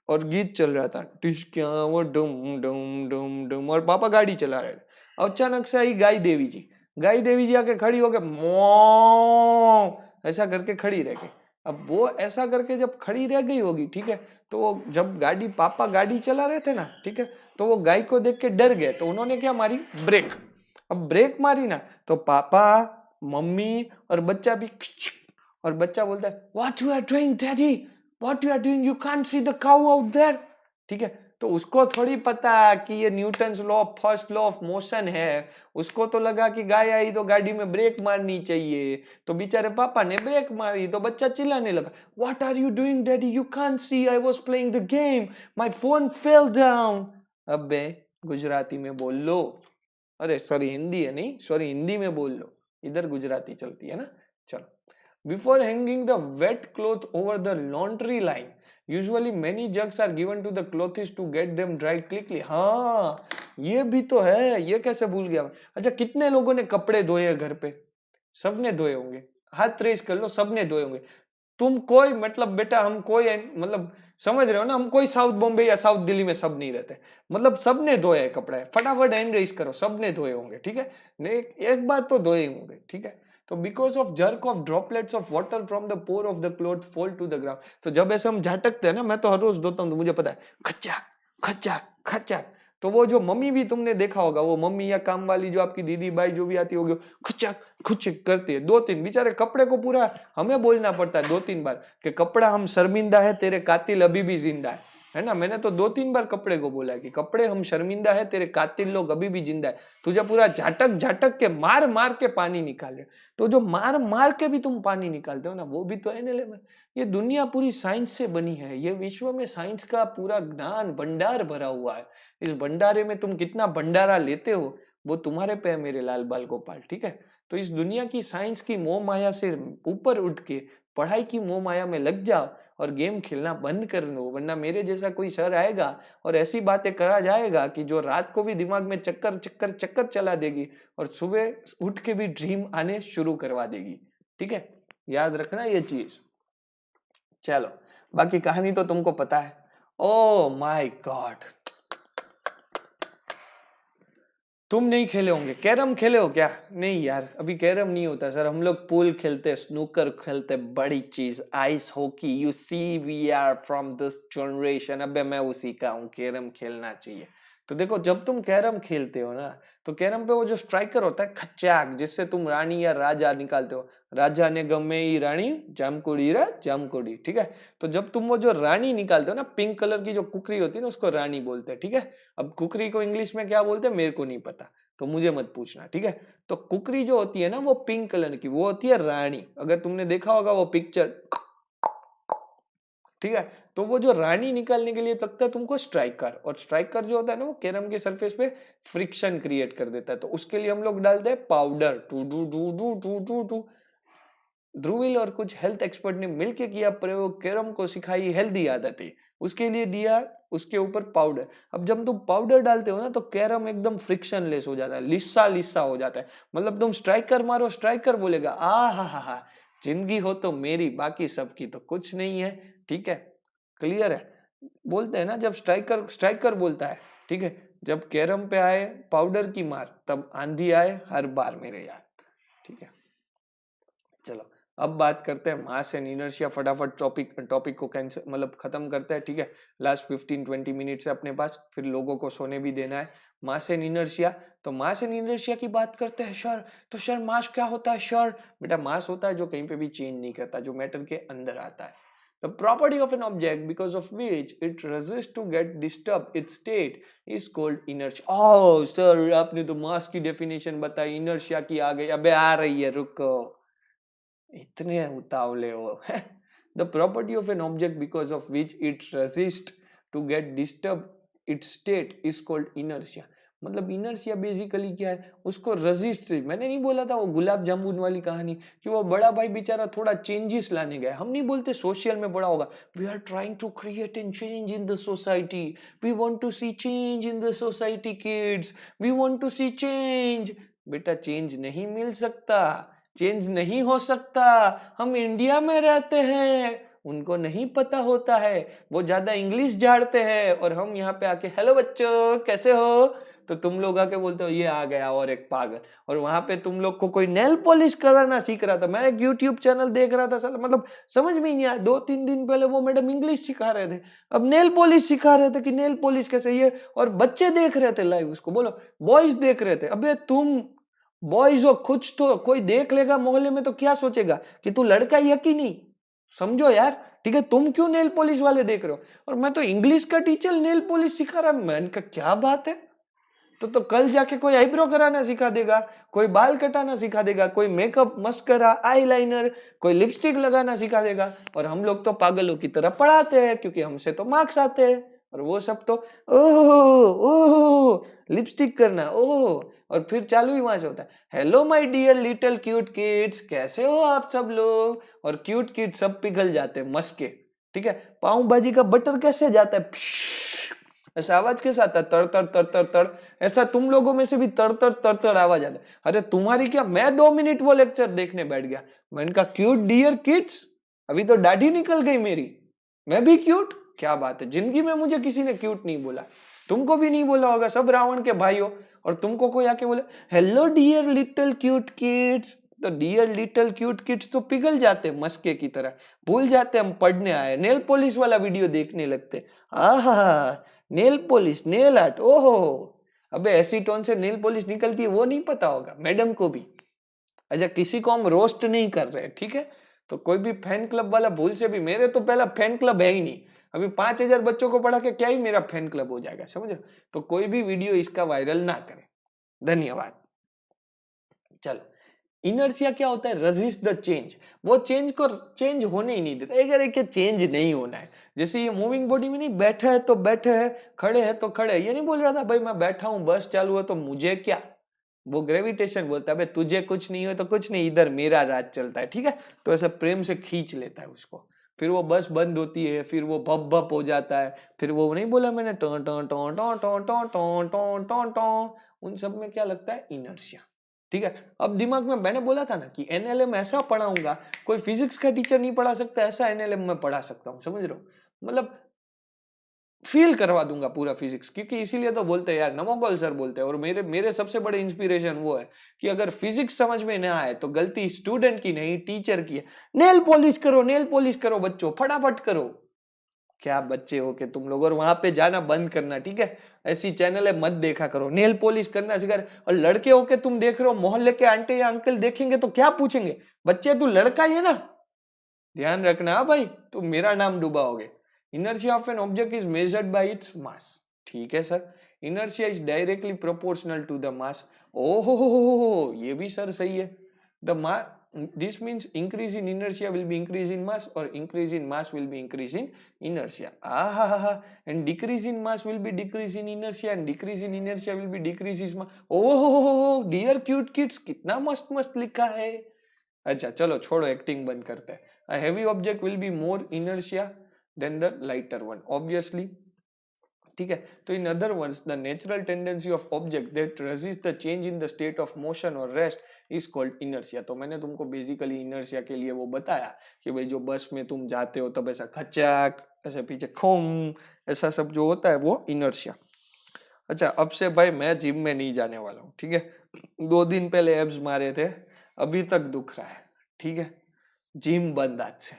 और गीत चल रहा था, टिश्क्या वो डुम डुम डुम डुम, और पापा गाड़ी चला रहे थे। अचानक से आई गाय देवी जी, गाय देवी जी आके खड़ी होके मौ ऐसा करके खड़ी रह गई। अब वो ऐसा करके जब खड़ी रह गई होगी, ठीक है, तो वो जब गाड़ी, पापा गाड़ी चला रहे थे ना, ठीक है, तो वो गाय को देख के डर गए, तो उन्होंने क्या मारी, ब्रेक। अब ब्रेक मारी ना तो पापा मम्मी और बच्चा भी, और बच्चा बोलता है what you are doing daddy, what you are doing, you can't see the cow out there, ठीक है। तो उसको थोड़ी पता कि ये Newton's law, first law of motion है। उसको तो लगा कि गाय आई तो गाड़ी में ब्रेक मारनी चाहिए, तो बेचारे पापा ने ब्रेक मारी, तो बच्चा चिल्लाने लगा what are you doing daddy, you can't see, I was playing the game, my phone fell down. अबे गुजराती में बोल लो, अरे सॉरी हिंदी है, नहीं सॉरी हिंदी में बोल लो, इधर गुजराती चलती है ना। चलो, before hanging the wet cloth over the laundry line, usually many jugs are given to the clothes to get them dry quickly. हाँ ये भी तो है, ये कैसे भूल गया। अच्छा कितने लोगों ने कपड़े धोए घर पे, सबने धोए होंगे, हाथ रेस कर लो, सबने धोए होंगे। तुम कोई मतलब बेटा, हम कोई मतलब समझ रहे हो ना, हम कोई साउथ बॉम्बे या साउथ दिल्ली में सब नहीं रहते, मतलब सबने धोए कपड़े, फटाफट हैंड रेस करो, सबने धोए होंगे, ठीक है। एक बार तो धोए होंगे, ठीक है। तो because of jerk of droplets of water from the pore of the cloth fall to the ground. तो जब ऐसे हम झटकते हैं ना, मैं तो हर रोज धोता हूँ तो मुझे पता है, खच्चा खच्चा खच्चा, तो वो जो मम्मी भी तुमने देखा होगा, वो मम्मी या काम वाली जो आपकी दीदी भाई जो भी आती होगी, खुचक खुचक करती है, 2-3 बेचारे कपड़े को पूरा हमें बोलना पड़ता है 2-3 बार कि कपड़ा हम शर्मिंदा है, तेरे कातिल अभी भी जिंदा है ना। मैंने तो 2-3 बार कपड़े को बोला कि कपड़े हम शर्मिंदा है, तेरे कातिल लोग अभी भी जिंदा है। तुझे पूरा झटक झटक के मार मार के पानी निकाल रहे, तो जो मार मार के भी तुम पानी निकालते हो ना, वो भी तो एनएलएम है। ये दुनिया पूरी साइंस से बनी है, ये विश्व में साइंस का पूरा ज्ञान भंडार भरा हुआ है। इस भंडारे में तुम कितना भंडारा लेते हो वो तुम्हारे पे है मेरे लाल बाल गोपाल, ठीक है। तो इस दुनिया की साइंस की मोह माया से ऊपर उठ के पढ़ाई की मोह माया में लग जाओ और गेम खेलना बंद कर दो, वरना मेरे जैसा कोई सर आएगा और ऐसी बातें करा जाएगा कि जो रात को भी दिमाग में चक्कर चक्कर चक्कर चला देगी और सुबह उठ के भी ड्रीम आने शुरू करवा देगी, ठीक है। याद रखना ये चीज। चलो बाकी कहानी तो तुमको पता है। ओ माय गॉड, तुम नहीं खेले होंगे कैरम, खेले हो क्या? नहीं यार अभी कैरम नहीं होता सर, हम लोग पूल खेलते, स्नूकर खेलते, बड़ी चीज ice hockey. You see we are from this generation. अबे मैं उसी का हूँ, कैरम खेलना चाहिए। तो देखो जब तुम कैरम खेलते हो ना, तो कैरम पे वो जो स्ट्राइकर होता है खच्चाक, जिससे तुम रानी या राजा निकालते हो, राजा ने गमे रानी जामकुड़ी रा जामकुड़ी, ठीक है। तो जब तुम वो जो रानी निकालते हो ना, पिंक कलर की जो कुकरी होती है ना, उसको रानी बोलते हैं, ठीक है। अब कुकरी को इंग्लिश में क्या बोलते हैं मेरे को नहीं पता, तो मुझे मत पूछना, ठीक है। तो कुकरी जो होती है ना वो पिंक कलर की, वो होती है रानी। अगर तुमने देखा होगा वो पिक्चर, ठीक है। तो वो जो रानी निकालने के लिए लगता है तुमको स्ट्राइकर, और स्ट्राइकर जो होता है ना वो कैरम के सरफेस पे फ्रिक्शन क्रिएट कर देता है। तो उसके लिए हम लोग डालते हैं पाउडर, टू डू डू डू डू डू डू, ध्रुवील और कुछ हेल्थ एक्सपर्ट ने मिलकर किया प्रयोग, कैरम को सिखाई हेल्दी आदतें। उसके लिए दिया उसके ऊपर पाउडर। अब जब तुम पाउडर डालते हो ना तो कैरम एकदम फ्रिक्शनलेस हो जाता है, लिस्सा लिस्सा हो जाता है। मतलब तुम स्ट्राइकर मारो, स्ट्राइकर बोलेगा आ हा, जिंदगी हो तो मेरी, बाकी सबकी तो कुछ नहीं है। ठीक है, क्लियर है। बोलते हैं ना जब स्ट्राइकर स्ट्राइकर बोलता है, ठीक है, जब कैरम पे आए पाउडर की मार, तब आंधी आए हर बार मेरे यार। ठीक है, चलो अब बात करते हैं मास एंड इनर्शिया। फटाफट टॉपिक को कैंसिल मतलब खत्म करते हैं। ठीक है, लास्ट 15-20 मिनट से अपने पास, फिर लोगों को सोने भी देना है। मास एंड इनर्शिया, तो मास एंड इनर्शिया की बात करते हैं सर। तो सर मास क्या होता है सर? बेटा मास होता है जो कहीं पे भी चेंज नहीं करता, जो मैटर के अंदर आता है। The property of an object because of which it resists to get disturbed its state is called inertia. Oh sir, आपने तो मास की डेफिनेशन बताई, इनर्शिया की आ गई। अबे आ रही है, रुको, इतने उतावले हो। The property of an object because of which it resist to get disturb its state is called inertia. मतलब इनर्शिया बेसिकली क्या है, उसको रेजिस्ट। मैंने नहीं बोला था वो गुलाब जामुन वाली कहानी कि वो बड़ा भाई बेचारा थोड़ा चेंजेस लाने गया। हम नहीं बोलते सोशल में बड़ा होगा, we are trying to create an change in the society, we want to see change in the society kids, we want to see change. बेटा चेंज नहीं मिल सकता, चेंज नहीं हो सकता। हम इंडिया में रहते हैं, उनको नहीं पता होता है, वो ज्यादा इंग्लिश झाड़ते हैं, और हम यहाँ पे आके हेलो बच्चों कैसे हो, तो तुम लोग आके बोलते हो ये आ गया और एक पागल। और वहां पे तुम लोग को कोई नेल पॉलिश कराना सीख रहा था। मैं एक यूट्यूब चैनल देख रहा था, साला मतलब समझ में ही नहीं आया। 2-3 दिन पहले वो मैडम इंग्लिश सिखा रहे थे, अब नेल पॉलिश सिखा रहे थे कि नेल पॉलिश कैसे ये, और बच्चे देख रहे थे लाइव उसको। बोलो बॉयज देख रहे थे। अबे तुम बॉयज हो, कुछ तो कोई देख लेगा मोहल्ले में तो क्या सोचेगा कि तू लड़का ही है कि नहीं, समझो यार। ठीक है, तुम क्यों नेल पॉलिश वाले देख रहे हो, और मैं तो इंग्लिश का टीचर नेल पॉलिश सिखा रहा। मैंने कहा क्या बात है, तो कल जाके कोई आईब्रो कराना सिखा देगा, कोई बाल कटाना सिखा देगा, कोई मेकअप मस्करा आईलाइनर, कोई लिपस्टिक लगाना सिखा देगा। और हम लोग तो पागलों की तरह पढ़ाते हैं क्योंकि हमसे तो मार्क्स आते हैं, और वो सब तो ओह ओह लिपस्टिक करना ओह, और फिर चालू ही वहां से होता है, hello my dear little cute kids, कैसे हो आप सब लोग। और क्यूट किड्स सब पिघल जाते हैं मस्के। ठीक है, पाव भाजी का बटर कैसे जाता है, ऐसा आवाज कैसे आता है, तड़ तड़ तड़ तड़ तड़। ऐसा तुम लोगों में से भी तड़ तड़ तड़ तड़ आवाज आता है। अरे तुम्हारी क्या, मैं 2 मिनट वो लेक्चर देखने बैठ गया। मैंने कहा क्यूट डियर किड्स, अभी तो दाढ़ी निकल गई मेरी, मैं भी क्यूट, क्या बात है। जिंदगी में मुझे किसी ने क्यूट नहीं बोला, तुमको भी नहीं बोला होगा, सब रावण के भाई हो, और तुमको कोई आके बोले hello dear little cute kids, तो डियर लिटिल क्यूट किड्स तो पिघल जाते मस्के की तरह, भूल जाते हम पढ़ने आए, नेल पॉलिश वाला वीडियो देखने लगते। आहा, नेल पॉलिश नेल आर्ट, ओहो। अबे ऐसी टोन से नेल पॉलिश निकलती है वो नहीं पता होगा मैडम को भी। अच्छा, किसी को हम रोस्ट नहीं कर रहे, ठीक है। तो कोई भी फैन क्लब वाला भूल से भी, मेरे तो पहला फैन क्लब है ही नहीं, अभी 5000 बच्चों को पढ़ा के क्या ही मेरा फैन क्लब हो जाएगा, समझ रहे हो? तो कोई भी वीडियो इसका वायरल ना करे, धन्यवाद। चलो, इनर्शिया क्या होता है, रेजिस्ट द चेंज। वो चेंज को चेंज होने ही नहीं देता, अगर एक चेंज नहीं होना है। जैसे ये मूविंग बॉडी में नहीं, बैठे है तो बैठे है, खड़े है तो खड़े है। ये नहीं बोल रहा था भाई मैं बैठा हूं बस चालू है तो मुझे क्या, वो ग्रेविटेशन बोलता है भाई तुझे कुछ नहीं हो तो कुछ नहीं, इधर मेरा राज चलता है। ठीक है, तो ऐसा प्रेम से खींच लेता है उसको, फिर वो बस बंद होती है, फिर वो भप भप हो जाता है, फिर वो नहीं बोला मैंने टॉन टॉन टॉन टॉन टॉन टॉन टॉन टॉन टॉन टॉन, उन सब में क्या लगता है, इनर्शिया। ठीक है, अब दिमाग में मैंने बोला था ना कि एनएलएम ऐसा पढ़ाऊंगा, कोई फिजिक्स का टीचर नहीं पढ़ा सकता ऐसा एनएलएम में पढ़ा सकता हूं, समझ रहे हो? मतलब फील करवा दूंगा पूरा फिजिक्स, क्योंकि इसीलिए तो बोलते हैं यार, नमोगोल सर बोलते हैं, और मेरे मेरे सबसे बड़े इंस्पिरेशन वो है कि अगर फिजिक्स समझ में ना आए तो गलती स्टूडेंट की नहीं टीचर की है। नेल पॉलिश करो, नेल पॉलिश करो बच्चों, फटाफट करो। क्या बच्चे हो के तुम लोग, और वहां पे जाना बंद करना, ठीक है। ऐसी चैनल है मत देखा करो, नेल पॉलिश करना सिखा रहे। और लड़के हो के तुम देख रहे हो, मोहल्ले के आंटी या अंकल देखेंगे तो क्या पूछेंगे, बच्चे तू लड़का ही है ना, ध्यान रखना भाई, तुम मेरा नाम डुबाओगे। Inertia of an object is measured by its mass. ठीक है sir, inertia is directly proportional to the mass. ओहो, ये भी सर सही है। The mass, this means increase in inertia will be increase in mass, or increase in mass will be increase in inertia. And decrease in mass will be decrease in inertia, and decrease in inertia will be decrease in mass. Oh dear cute kids, कितना मस्त मस्त लिखा है। अच्छा चलो छोड़ो, एक्टिंग बंद करते हैं. A heavy object will be more inertia than the lighter one, obviously. ठीक है. तो in other words the natural tendency of object that resist the change in the state of motion और रेस्ट इज कॉल्ड इनर्शिया. तो मैंने तुमको बेसिकली इनर्शिया के लिए वो बताया कि भाई जो बस में तुम जाते हो तब ऐसा खचाक, ऐसे पीछे खूम, ऐसा सब जो होता है वो इनर्शिया. अच्छा अब से भाई मैं जिम में नहीं जाने वाला हूँ. ठीक है. 2 दिन पहले एब्स मारे थे, अभी तक दुख रहा है. ठीक है. जिम बंद आज से,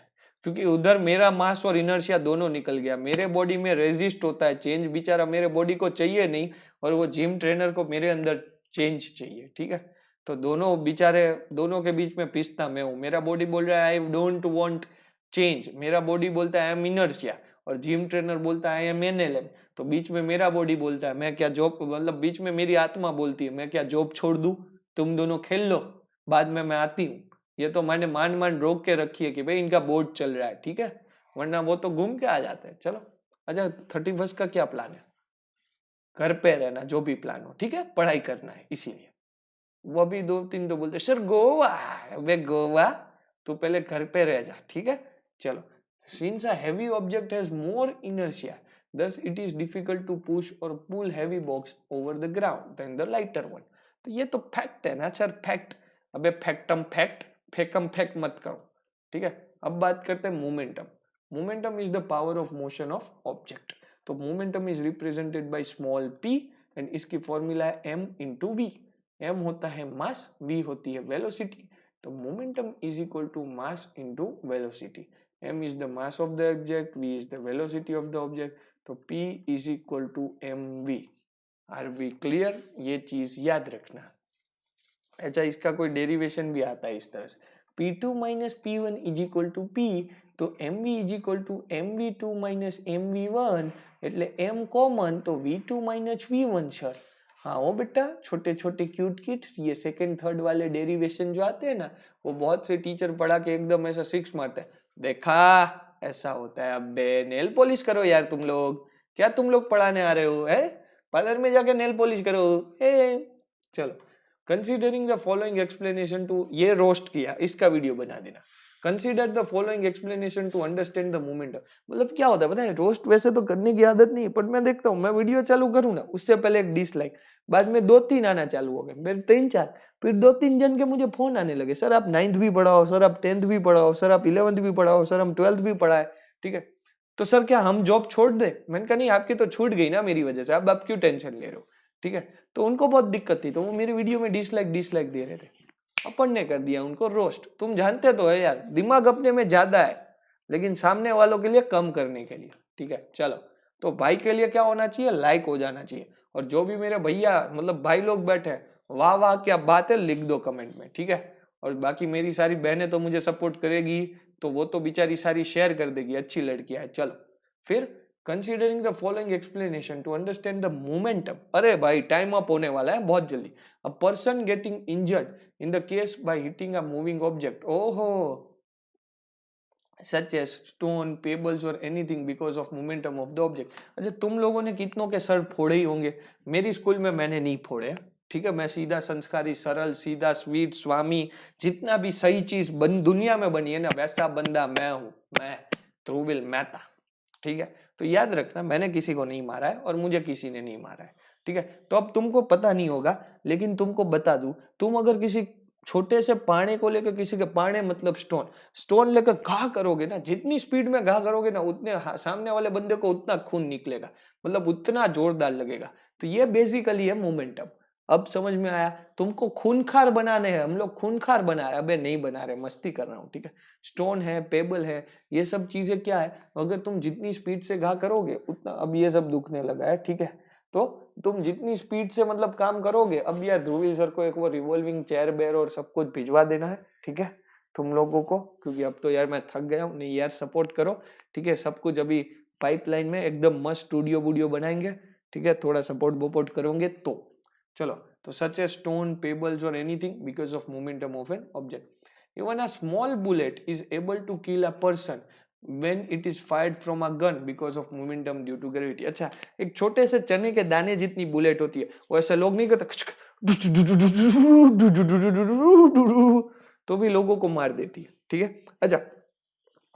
क्योंकि उधर मेरा मास और इनर्शिया दोनों निकल गया. मेरे बॉडी में रेजिस्ट होता है चेंज, बेचारा मेरे बॉडी को चाहिए नहीं, और वो जिम ट्रेनर को मेरे अंदर चेंज चाहिए. ठीक है. तो दोनों बेचारे, दोनों के बीच में पिसता मैं हूँ. मेरा बॉडी बोल रहा है आई डोंट वांट चेंज, मेरा बॉडी बोलता है आई एम इनर्शिया, और जिम ट्रेनर बोलता है आई एम एनएलएम. तो बीच में मेरा बॉडी बोलता है मैं क्या जॉब, मतलब बीच में मेरी आत्मा बोलती है मैं क्या जॉब छोड़ दूं, तुम दोनों खेल लो, बाद में मैं आती हूँ. ये तो मैंने मान रोक के रखी है कि भाई इनका बोर्ड चल रहा है. ठीक है. वरना वो तो घूम के आ जाते हैं. चलो. अच्छा 31 का क्या प्लान है? घर पे रहना, जो भी प्लान हो. ठीक है. पढ़ाई करना है, इसीलिए वो भी 2-3 तो बोलते सर गोवा. वे गोवा तो पहले घर पे रह जा. ठीक है. चलो. Since a heavy object has more inertia, thus it is difficult to push or pull heavy box over the ground than the lighter one. तो ये तो फैक्ट है ना सर, फैक्ट. अबे फैक्टम फैक्ट, फेकम फेक मत करो. ठीक है. अब बात करते हैं momentum. Momentum is the power of motion of object. तो momentum is represented by small p and इसकी फॉर्मूला है m इंटू वी. m होता है मास, v होती है वेलोसिटी. तो momentum is equal to mass into velocity. m is the mass of the object, v is the velocity of the object. तो p is equal to mv. Are we clear? ये चीज याद रखना. अच्छा इसका कोई डेरिवेशन भी आता है इस तरह से, p2 minus p1 is equal to p. तो mv is equal to mv2 minus mv1, એટલે m कॉमन तो v2 माइनस v1 सर. हाँ वो बेटा, छोटे छोटे क्यूट किड्स, ये सेकंड थर्ड वाले डेरिवेशन जो आते हैं ना, वो बहुत से टीचर पढ़ा के एकदम ऐसा 6 मारते हैं. देखा ऐसा होता है. अबे नेल पॉलिश करो यार तुम लोग, क्या तुम लोग पढ़ाने आ रहे हो? है पार्लर में जाके नेल पॉलिश करो. चलो. Considering the following explanation to, ये रोस्ट किया, इसका वीडियो बना देना. Consider the following explanation to understand the momentum. मतलब क्या होता है पता है, रोस्ट वैसे तो करने की आदत नहीं, पर मैं देखता हूँ, मैं वीडियो चालू करूँ ना उससे पहले एक डिसलाइक, बाद में 2-3 आना चालू हो गए, फिर 3-4, फिर 2-3 जन के मुझे फोन आने लगे, सर आप 9th भी पढ़ाओ, सर आप 10th भी पढ़ाओ, सर आप 11th भी पढ़ाओ, सर हम 12th भी पढ़ाए. ठीक है. तो सर क्या हम जॉब छोड़ दे? मैंने कहा नहीं, आपकी तो छूट गई ना मेरी वजह से, आप क्यों टेंशन ले रहे हो. ठीक है. तो उनको बहुत दिक्कत थी, तो वो मेरे वीडियो में डिसलाइक दे रहे थे. अपन ने कर दिया उनको रोस्ट. तुम जानते तो है यार, दिमाग अपने में ज्यादा है, लेकिन सामने वालों के लिए कम करने के लिए. ठीक है. चलो. तो भाई के लिए क्या होना चाहिए, लाइक हो जाना चाहिए. और जो भी मेरे भैया मतलब भाई लोग बैठे, वाह वाह क्या बात है, लिख दो कमेंट में. ठीक है. और बाकी मेरी सारी बहनें तो मुझे सपोर्ट करेगी, तो वो तो बेचारी सारी शेयर कर देगी, अच्छी लड़कियां है. चलो. फिर considering the following explanation to understand the momentum. अरे भाई टाइम अप होने वाला है बहुत जल्दी. A person getting injured in the case by hitting a moving object, such as stone, pebbles or anything because of momentum of the object. अच्छा तुम लोगों ने कितनों के सर फोड़े ही होंगे, मेरी स्कूल में मैंने नहीं फोड़े. ठीक है. मैं सीधा संस्कारी, सरल, सीधा, स्वीट, स्वामी, जितना भी सही चीज दुनिया में बनी है ना, वैसा बंदा मैं हूं. मैं ध्रुविल मेहता. ठीक है. तो याद रखना, मैंने किसी को नहीं मारा है और मुझे किसी ने नहीं मारा है. ठीक है. तो अब तुमको पता नहीं होगा, लेकिन तुमको बता दूं, तुम अगर किसी छोटे से पाने को लेकर, किसी के पाने मतलब स्टोन लेकर घा करोगे ना, जितनी स्पीड में घा करोगे ना, उतने सामने वाले बंदे को उतना खून निकलेगा, मतलब उतना जोरदार लगेगा. तो ये बेसिकली है मोमेंटम. अब समझ में आया? तुमको खूनखार बनाने हैं, हम लोग खूनखार बना रहे. अबे नहीं बना रहे, मस्ती कर रहा हूँ. ठीक है. स्टोन है, पेबल है, ये सब चीजें क्या है, अगर तुम जितनी स्पीड से घा करोगे उतना, अब ये सब दुखने लगा है. ठीक है. तो तुम जितनी स्पीड से मतलब काम करोगे, अब यार ध्रुवील सर को एक वो रिवॉल्विंग चेयर बेयर और सब कुछ भिजवा देना है. ठीक है. तुम लोगों को, क्योंकि अब तो यार मैं थक गया हूँ. नहीं यार सपोर्ट करो. ठीक है. सब कुछ अभी पाइपलाइन में एकदम मस्त स्टूडियो वूडियो बनाएंगे. ठीक है. थोड़ा सपोर्ट बोपोर्ट करोगे तो. चलो. तो सच ए स्टोन, पेबल्स और anything because of momentum of an object. Even a small bullet is able to kill a person when it is fired from a gun because of momentum due to gravity. अच्छा एक छोटे से चने के दाने जितनी बुलेट होती है, वो ऐसे लोग नहीं करते, तो भी लोगों को मार देती है, ठीक है। अच्छा,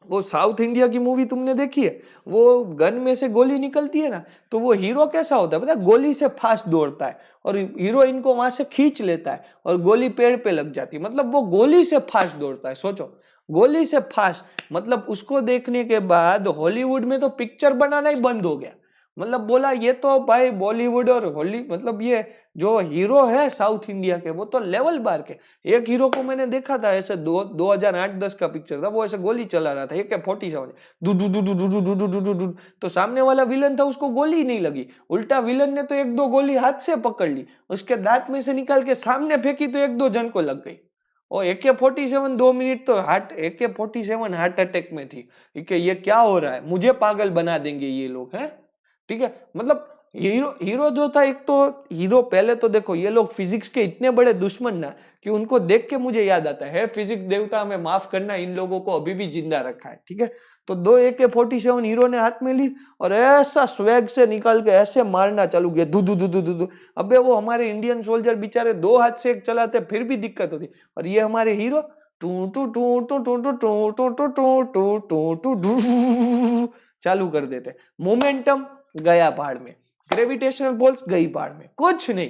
वो साउथ इंडिया की मूवी तुमने देखी है, वो गन में से गोली निकलती है ना, तो वो हीरो कैसा होता है पता है, गोली से फास्ट दौड़ता है और हीरोइन को वहां से खींच लेता है और गोली पेड़ पे लग जाती है। मतलब वो गोली से फास्ट दौड़ता है, सोचो, गोली से फास्ट। मतलब उसको देखने के बाद हॉलीवुड में तो पिक्चर बनाना ही बंद हो गया। मतलब बोला ये तो भाई बॉलीवुड और हॉली मतलब ये जो हीरो है साउथ इंडिया के वो तो लेवल बार के। एक हीरो को मैंने देखा था ऐसे 2008-10 का पिक्चर था, वो ऐसे गोली चला रहा था AK-47 डू डू डू डू डू डू डू डू डू डू, तो सामने वाला विलन था उसको गोली नहीं लगी, उल्टा विलन ने तो 1-2 गोली हाथ से पकड़ ली, उसके दांत में से निकाल के सामने फेंकी तो 1-2 जन को लग गई। और AK-47 2 मिनट तो AK-47 हार्ट अटैक में थी कि ये क्या हो रहा है, मुझे पागल बना देंगे ये लोग हैं, ठीक है। मतलब हीरो जो था, एक तो हीरो पहले तो देखो ये लोग फिजिक्स के इतने बड़े दुश्मन ना कि उनको देख के मुझे याद आता है फिजिक्स देवता हमें माफ करना, इन लोगों को अभी भी जिंदा रखा है, ठीक है। तो 2 AK-47 हीरो ने हाथ में ली और ऐसा स्वैग से निकाल के ऐसे मारना चालू किया, धू धू धू धू धू। अबे वो हमारे इंडियन सोल्जर बेचारे 2 हाथ से एक चलाते फिर भी दिक्कत होती, और ये हमारे हीरो टू टू टू टू टू टू टू टू टू टू टू टू टू टू चालू कर देते। मोमेंटम गया पहाड़ में, ग्रेविटेशनल फोर्स गई पहाड़ में, कुछ नहीं,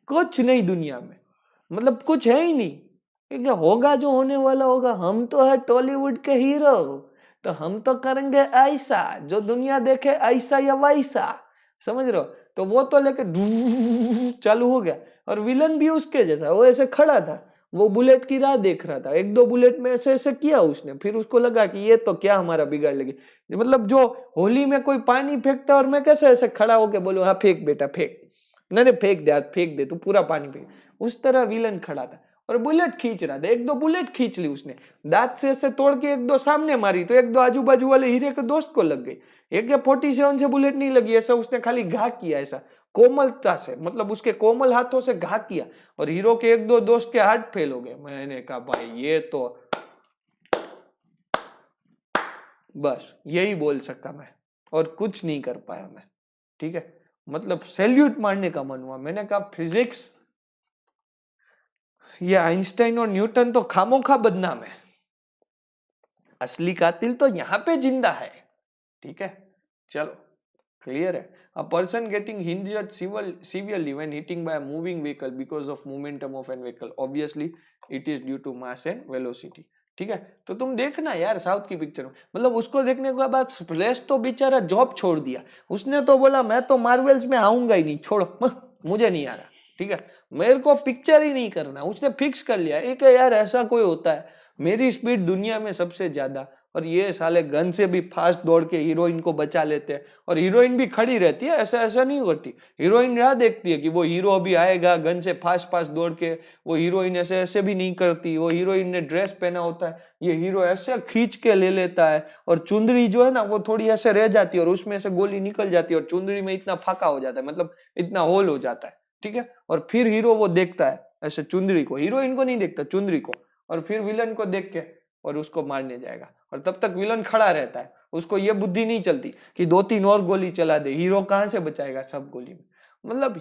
कुछ नहीं दुनिया में, मतलब कुछ है ही नहीं। क्योंकि होगा जो होने वाला होगा, हम तो है टॉलीवुड के हीरो, तो हम तो करेंगे ऐसा जो दुनिया देखे ऐसा या वैसा, समझ रहे हो। तो वो तो लेके चालू हो गया, और विलन भी उसके जैसा, वो ऐसे खड़ा था, वो बुलेट की राह देख रहा था, 1-2 बुलेट में ऐसे ऐसे किया उसने, फिर उसको लगा कि ये तो क्या हमारा बिगाड़ लेगी। मतलब जो होली में कोई पानी फेंकता और मैं कैसे ऐसे खड़ा होके बोलूं हाँ फेंक बेटा फेंक, नहीं फेंक दे, फेंक दे तू पूरा पानी फेंक, उस तरह विलन खड़ा था और बुलेट खींच रहा था। 1-2 बुलेट खींच ली उसने, दांत से ऐसे तोड़ के 1-2 सामने मारी तो 1-2 आजू बाजू वाले हीरे के दोस्त को लग गई। AK-47 से बुलेट नहीं लगी, ऐसा उसने खाली घा किया, ऐसा कोमलता से, मतलब उसके कोमल हाथों से घा किया, और हीरो के 1-2 दोस्त के हाथ फेल हो गए। मैंने कहा भाई ये तो बस यही बोल सका मैं, और कुछ नहीं कर पाया मैं, ठीक है। मतलब सैल्यूट मारने का मन हुआ। मैंने कहा फिजिक्स, ये आइंस्टाइन और न्यूटन तो खामोखा बदनाम है, असली कातिल तो यहां पे जिंदा है, ठीक है। चलो क्लियर है। A person getting injured severely when hitting by a moving vehicle because of momentum of an vehicle, obviously it is due to mass and velocity, ठीक है। तो तुम देखना यार साउथ की पिक्चर में, मतलब उसको देखने के बाद फ्लैश तो बेचारा जॉब छोड़ दिया, उसने तो बोला मैं तो मार्वल्स में आऊंगा ही नहीं, छोड़ो मुझे नहीं आ रहा, ठीक है, मेरे को पिक्चर ही नहीं करना। उसने फिक्स कर लिया एक यार ऐसा कोई होता है, मेरी स्पीड दुनिया में सबसे ज्यादा, और ये साले गन से भी फास्ट दौड़ के हीरोइन को बचा लेते हैं, और हीरोइन भी खड़ी रहती है, ऐसा ऐसा नहीं करती। हीरोइन राह देखती है कि वो हीरो अभी आएगा, गन से फास्ट फास्ट दौड़ के, वो हीरोइन ऐसे ऐसे भी नहीं करती, वो हीरोइन ने ड्रेस पहना होता है, ये हीरो ऐसे खींच के ले लेता है, और चुंदड़ी जो है ना वो थोड़ी ऐसे रह जाती है और उसमें से गोली निकल जाती है और चुंदड़ी में इतना फाका हो जाता है, मतलब इतना होल हो जाता है, ठीक है। और फिर हीरो वो देखता है ऐसे चुंदड़ी को, हीरोइन को नहीं देखता, चुंदड़ी को, और फिर विलन को देख के और उसको मारने जाएगा, और तब तक विलन खड़ा रहता है, उसको ये बुद्धि नहीं चलती कि 2-3 और गोली चला दे, हीरो कहां से बचाएगा सब गोली में। मतलब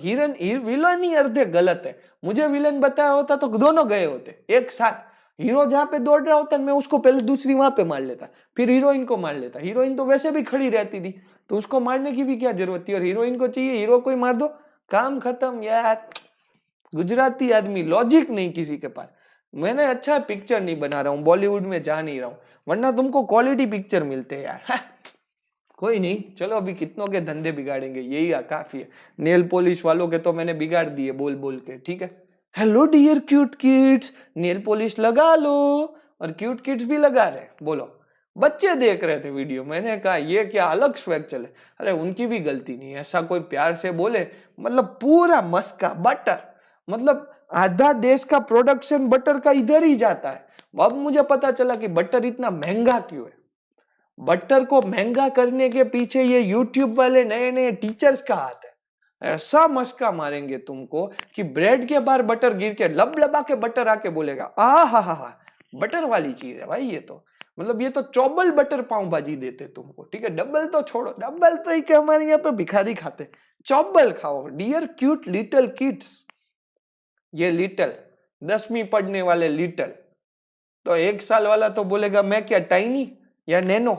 विलन ही अर्धे गलत है। मुझे विलन बताया होता तो दोनों गए होते एक साथ, हीरो जहां पे दौड़ रहा होता मैं उसको पहले दूसरी वहां पे मार लेता, फिर हीरोइन को मार लेता। हीरोइन तो वैसे भी खड़ी रहती थी, तो उसको मारने की भी क्या जरूरत थी, और हीरोइन को चाहिए हीरो को ही मार दो, काम खत्म यार। गुजराती आदमी, लॉजिक नहीं किसी के पास। मैंने अच्छा पिक्चर नहीं बना रहा हूँ, बॉलीवुड में जा नहीं रहा हूँ, वरना तुमको क्वालिटी पिक्चर मिलते हैं यार। कोई नहीं, चलो अभी कितनों के धंधे बिगाड़ेंगे, यही काफी है। नेल पॉलिश वालों के तो मैंने बिगाड़ दिए बोल बोल के, ठीक है। Hello dear cute kids, nail polish लगा लो, और क्यूट किड्स भी लगा रहे, बोलो बच्चे देख रहे थे वीडियो, मैंने कहा ये क्या अलग स्वैग चले। अरे उनकी भी गलती नहीं, ऐसा कोई प्यार से बोले, मतलब पूरा मस्का बटर, मतलब आधा देश का प्रोडक्शन बटर का इधर ही जाता है। अब मुझे पता चला कि बटर इतना महंगा क्यों है। बटर को महंगा करने के पीछे ये यूट्यूब वाले नए नए टीचर्स का हाथ है। ऐसा मस्का मारेंगे तुमको कि ब्रेड के बाहर बटर गिर के लब लबा के बटर आके बोलेगा आ हा, बटर वाली चीज है भाई ये तो, मतलब ये तो चौबल बटर पाव भाजी देते तुमको, ठीक है। डबल तो छोड़ो, डबल तो एक हमारे यहाँ पे भिखारी खाते, चौबल खाओ डियर क्यूट लिटिल किड्स। ये लिटिल 10वीं पढ़ने वाले लिटल, तो 1 साल वाला तो बोलेगा मैं क्या टाइनी या नैनो।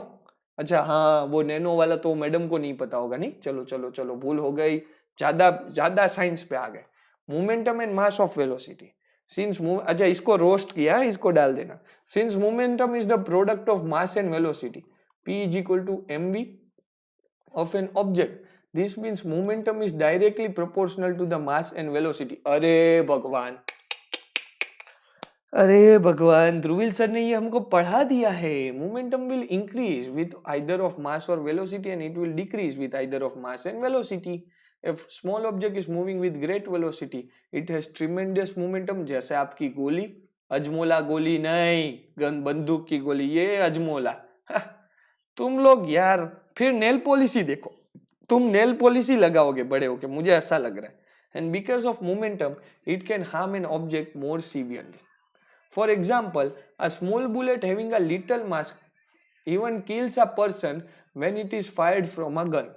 अच्छा हाँ, वो नैनो वाला तो मैडम को नहीं पता होगा। नहीं, चलो चलो चलो, भूल हो गई, ज्यादा ज्यादा साइंस पे आ गए। Momentum and mass of velocity, since अच्छा इसको रोस्ट किया, इसको डाल देना। Since momentum is the product of mass and velocity, P is equal to mv of an object, this means momentum is directly proportional to the mass and velocity। अरे भगवान, अरे भगवान, ध्रुवील सर ने ये हमको पढ़ा दिया है। Momentum will increase with either of mass और velocity and it will decrease with either of mass and velocity. If small object is moving with great velocity it has tremendous momentum. जैसे आपकी गोली, अजमोला गोली नहीं, गन बंदूक की गोली, ये अजमोला। तुम लोग यार फिर नेल पॉलिसी देखो, तुम नेल पॉलिसी लगाओगे बड़े होके, मुझे ऐसा लग रहा है। And because of momentum it can harm an object more severely. For example, a small bullet having a little mass even kills a person when it is fired from a gun.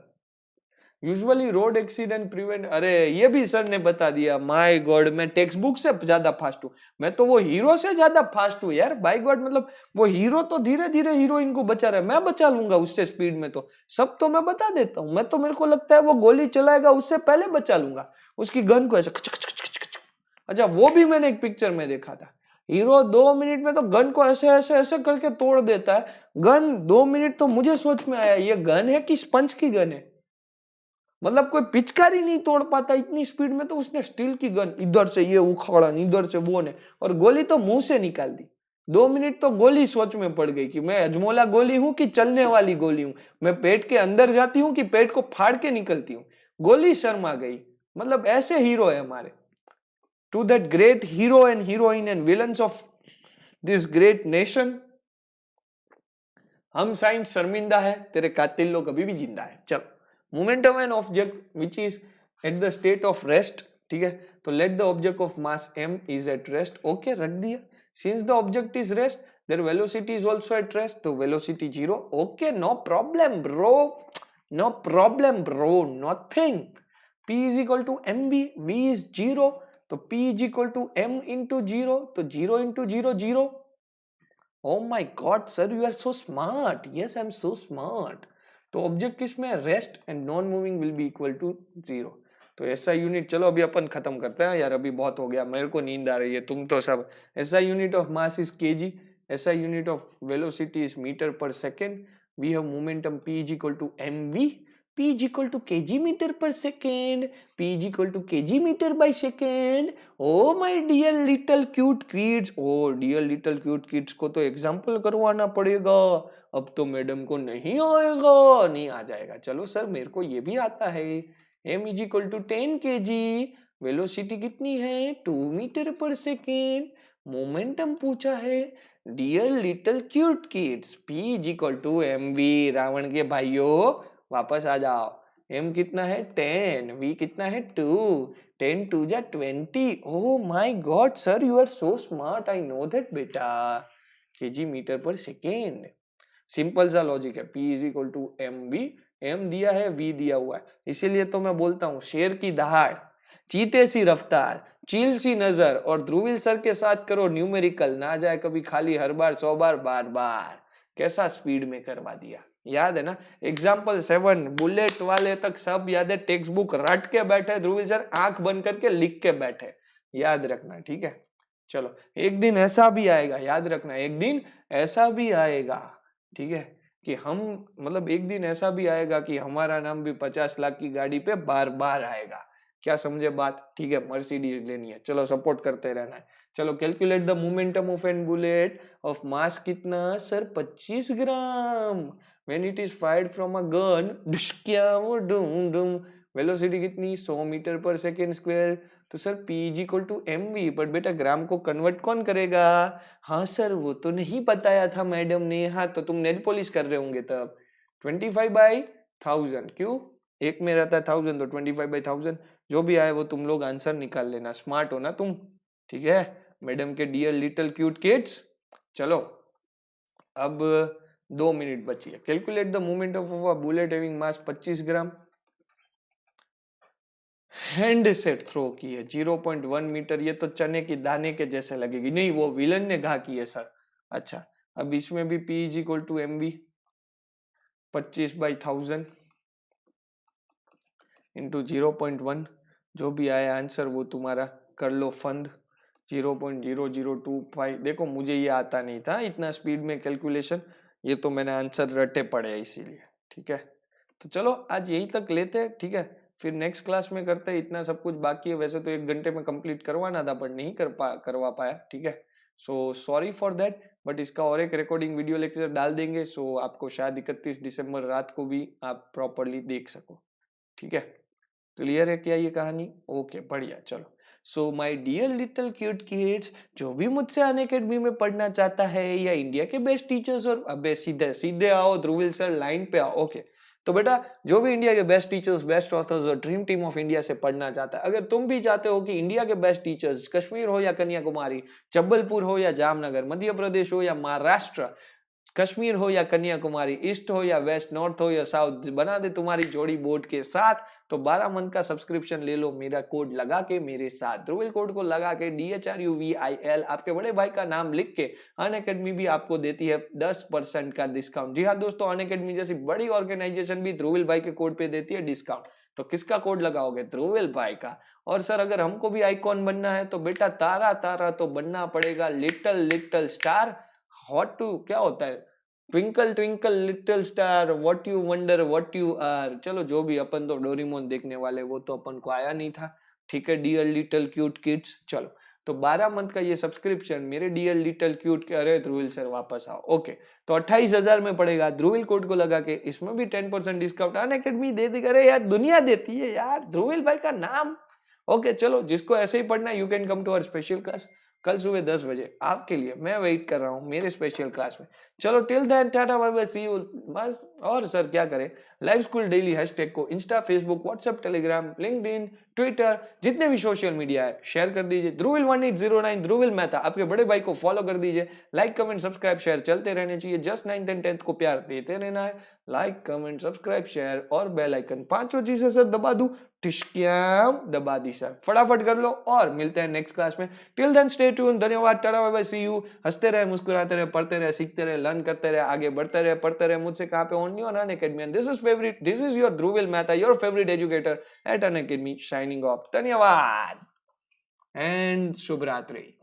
Usually road accident prevent। अरे ये भी सर ने बता दिया। माय गॉड, मैं टेक्स्ट बुक से ज्यादा फास्ट हूँ, मैं तो वो हीरो से ज्यादा फास्ट हूँ यार। बाय गॉड, मतलब वो हीरो तो धीरे धीरे हीरोइन को बचा रहा है, मैं बचा लूंगा उससे स्पीड में। तो सब तो मैं बता देता हूँ, मैं तो, मेरे को लगता है वो गोली चलाएगा उससे पहले बचा लूंगा उसकी गन को ऐसे। अच्छा वो भी मैंने एक पिक्चर में देखा था, हीरो 2 मिनट में तो गन को ऐसे ऐसे ऐसे करके तोड़ देता है। गन 2 मिनट, तो मुझे सोच में आया ये गन है कि स्पंज की गन है। मतलब कोई पिचकारी नहीं तोड़ पाता इतनी स्पीड में, तो उसने स्टील की गन इधर से ये उखाड़ा, इधर से वो ने, और गोली तो मुंह से निकाल दी। 2 मिनट तो गोली सोच में पड़ गई कि मैं अजमोला गोली हूं कि चलने वाली गोली हूं, मैं पेट के अंदर जाती हूं कि पेट को फाड़ के निकलती हूँ। गोली शर्मा गई। मतलब ऐसे हीरो है हमारे। To that great hero and heroine and villains of this great nation, हम साइंस शर्मिंदा है, तेरे कातिल लोग अभी भी जिंदा है। चलो, momentum an object which is at the state of rest, ठीक है, तो let the object of mass m is at rest. Okay, रख दिया। Since the object is rest their velocity is also at rest, तो velocity 0। Okay, no problem bro, no problem bro, nothing. p is equal to mv, v is 0, तो p is equal to m into 0, तो 0 into 0 0। Oh my God, sir, you are so smart. Yes, I am so smart. तो ऑब्जेक्ट किस में, rest, and non moving will be equal to 0। तो ऐसा यूनिट, चलो अभी अपन खत्म करते हैं यार, अभी बहुत हो गया, मेरे को नींद आ रही है, तुम तो सब। ऐसा unit of mass is KG, ऐसा unit of velocity is metre per second. We have momentum p is equal to mv, p is equal to kg meter per second, p is equal to kg meter by second। Oh my dear little cute kids, oh dear little cute kids को तो एग्जाम्पल करवाना पड़ेगा। अब तो मैडम को नहीं आएगा, नहीं आ जाएगा। चलो सर, मेरे को ये भी आता है। m is equal to 10 kg, velocity कितनी है 2 मीटर पर सेकेंड, मोमेंटम पूछा है। Dear little cute kids, p is equal to mv। Ravan के भाइयों वापस आ जाओ। m कितना है 10, v कितना है 2, 10 2 जा 20। Oh my god sir, you are so smart, I know that बेटा। kg meter per second, simple सा लॉजिक है। p is equal to mv, m दिया है, v दिया हुआ है, इसीलिए तो मैं बोलता हूँ शेर की दहाड़, चीते सी रफ्तार, चील सी नजर, और ध्रुवील सर के साथ करो न्यूमेरिकल, ना जाए कभी खाली, हर बार 100 बार बार बार। कैसा स्पीड में करवा दिया, याद है ना। एग्जाम्पल 7 बुलेट वाले तक सब याद है, टेक्स्ट बुक रट के बैठे ध्रुवील सर, आंख बंद करके लिख के बैठे, याद रखना, ठीक है। चलो, एक दिन ऐसा भी आएगा, याद रखना, एक दिन ऐसा भी आएगा, ठीक है, कि हम, मतलब एक दिन ऐसा भी आएगा कि हमारा नाम भी 50 लाख की गाड़ी पे बार बार आएगा। क्या समझे बात, ठीक है। मर्सिडीज लेनी है, चलो सपोर्ट करते रहना है। चलो, calculate the momentum of an bullet of mass कितना sir 25 gram when it is fired from a gun, डिस्किया वो डूम डूम। वेलोसिटी कितनी 100 मीटर पर सेकेंड स्क्वायर, तो sir p is equal to mv, पर बेटा ग्राम को कन्वर्ट कौन करेगा। हाँ सर, वो तो नहीं बताया था मैडम ने। हाँ, तो तुम नेल पॉलिश कर रहे होंगे तब। 25/1000, क्यों, एक में रहता है 1000, तो 25/1000 जो भी आए वो तुम लोग आंसर निकाल लेना, स्मार्ट हो ना तुम, ठीक है मैडम के डियर लिटिल क्यूट किड्स। चलो, अब 2 मिनट बची है। Calculate the moment of a bullet having mass 25 gram. Hand से थ्रो की है 0.1 मीटर, ये तो चने की दाने के जैसे लगेगी, नहीं वो विलन ने घा की है सर। अच्छा, अब इसमें भी P is equal to MV 25/1000 into 0.1, जो भी आया आंसर वो तुम्हारा कर लो फंड 0.0025। देखो मुझे ये आता नहीं था इतना स्पीड में कैलकुलेशन, ये तो मैंने आंसर रटे पड़े इसीलिए। ठीक है, तो चलो आज यही तक लेते हैं, ठीक है, फिर नेक्स्ट क्लास में करते हैं। इतना सब कुछ बाकी है, वैसे तो 1 घंटे में कंप्लीट करवाना था पर नहीं करवा पाया। ठीक है, so sorry for that, but इसका और एक रिकॉर्डिंग वीडियो लेक्चर डाल देंगे, सो आपको शायद 31 दिसंबर रात को भी आप प्रॉपरली देख सको। ठीक है, क्लियर है क्या ये कहानी? ओके बढ़िया, चलो। So my dear little cute kids, जो भी मुझसे अन अकेडमी में पढ़ना चाहता है या इंडिया के बेस्ट टीचर्स, और अबे सीधे सीधे आओ ध्रुविल सर, लाइन पे आओ। ओके, तो बेटा जो भी इंडिया के बेस्ट टीचर्स, बेस्ट ऑथर्स और ड्रीम टीम ऑफ इंडिया से पढ़ना चाहता है, अगर तुम भी चाहते हो कि इंडिया के बेस्ट टीचर्स कश्मीर हो या कन्याकुमारी, जबलपुर हो या जामनगर, मध्य प्रदेश हो या महाराष्ट्र, कश्मीर हो या कन्याकुमारी, ईस्ट हो या वेस्ट, नॉर्थ हो या साउथ, बना दे तुम्हारी जोड़ी बोर्ड के साथ, तो 12 मंथ का सब्सक्रिप्शन ले लो मेरा कोड लगा के मेरे साथ। ध्रुविल कोड को लगा के DHRUVIL आपके बड़े भाई का नाम लिख के अन अकेडमी भी आपको देती है 10% का डिस्काउंट। जी हाँ दोस्तों, अन अकेडमी जैसी बड़ी ऑर्गेनाइजेशन भी ध्रुविल भाई के कोड पे देती है डिस्काउंट। तो किसका कोड लगाओगे? ध्रुविल भाई का। और सर अगर हमको भी आइकॉन बनना है तो बेटा तारा तारा तो बनना पड़ेगा, लिटिल लिटिल स्टार, हॉट टू क्या होता है, twinkle twinkle little star, what you wonder what you are. चलो जो भी, अपन तो डोरेमोन देखने वाले, वो तो अपन को आया नहीं था। ठीक है डियर लिटिल क्यूट किड्स, चलो तो 12 मंथ का ये सब्सक्रिप्शन मेरे डियर लिटिल क्यूट के, अरे ध्रुविल सर वापस आओ। ओके, तो 28,000 में पड़ेगा। ध्रुविल कोड को लगा के इसमें भी 10% डिस्काउंट अन अकेडमी दे देगा। अरे यार दुनिया देती है यार, ध्रुविल भाई का नाम। ओके चलो, जिसको ऐसे ही पढ़ना है you can come to our special class कल सुबह 10 बजे आपके लिए मैं वेट कर रहा हूँ मेरे स्पेशल क्लास में। चलो till then tata bye bye see you. बस और सर क्या करें, लाइव स्कूल डेली हैशटैग को Insta, Facebook, WhatsApp, Telegram, LinkedIn, Twitter, जितने भी सोशल मीडिया है शेयर कर दीजिए। ध्रुविल 1809 ध्रुविल मेहता आपके बड़े भाई को फॉलो कर दीजिए। लाइक कमेंट सब्सक्राइब शेयर चलते रहने चाहिए। जस्ट 9th एंड 10th को प्यार देते रहना है। लाइक कमेंट सब्सक्राइब शेयर और बेल आइकन, पांचों चीजें सर दबा दूं, टिश्कियां दबा दी सर, फटाफट कर लो और मिलते हैं नेक्स्ट क्लास में। टिल देन स्टे ट्यून, धन्यवाद, tata bye bye see you. हंसते रहे, मुस्कुराते रहे, पढ़ते रहे, सीखते रहे, लर्न करते रहे, आगे बढ़ते रहे, पढ़ते रहे। मुझसे कहां पे? Only on Unacademy, and this is your Dhruvil Mehta, your favourite educator at Unacademy, signing off. धन्यवाद एंड शुभ रात्रि।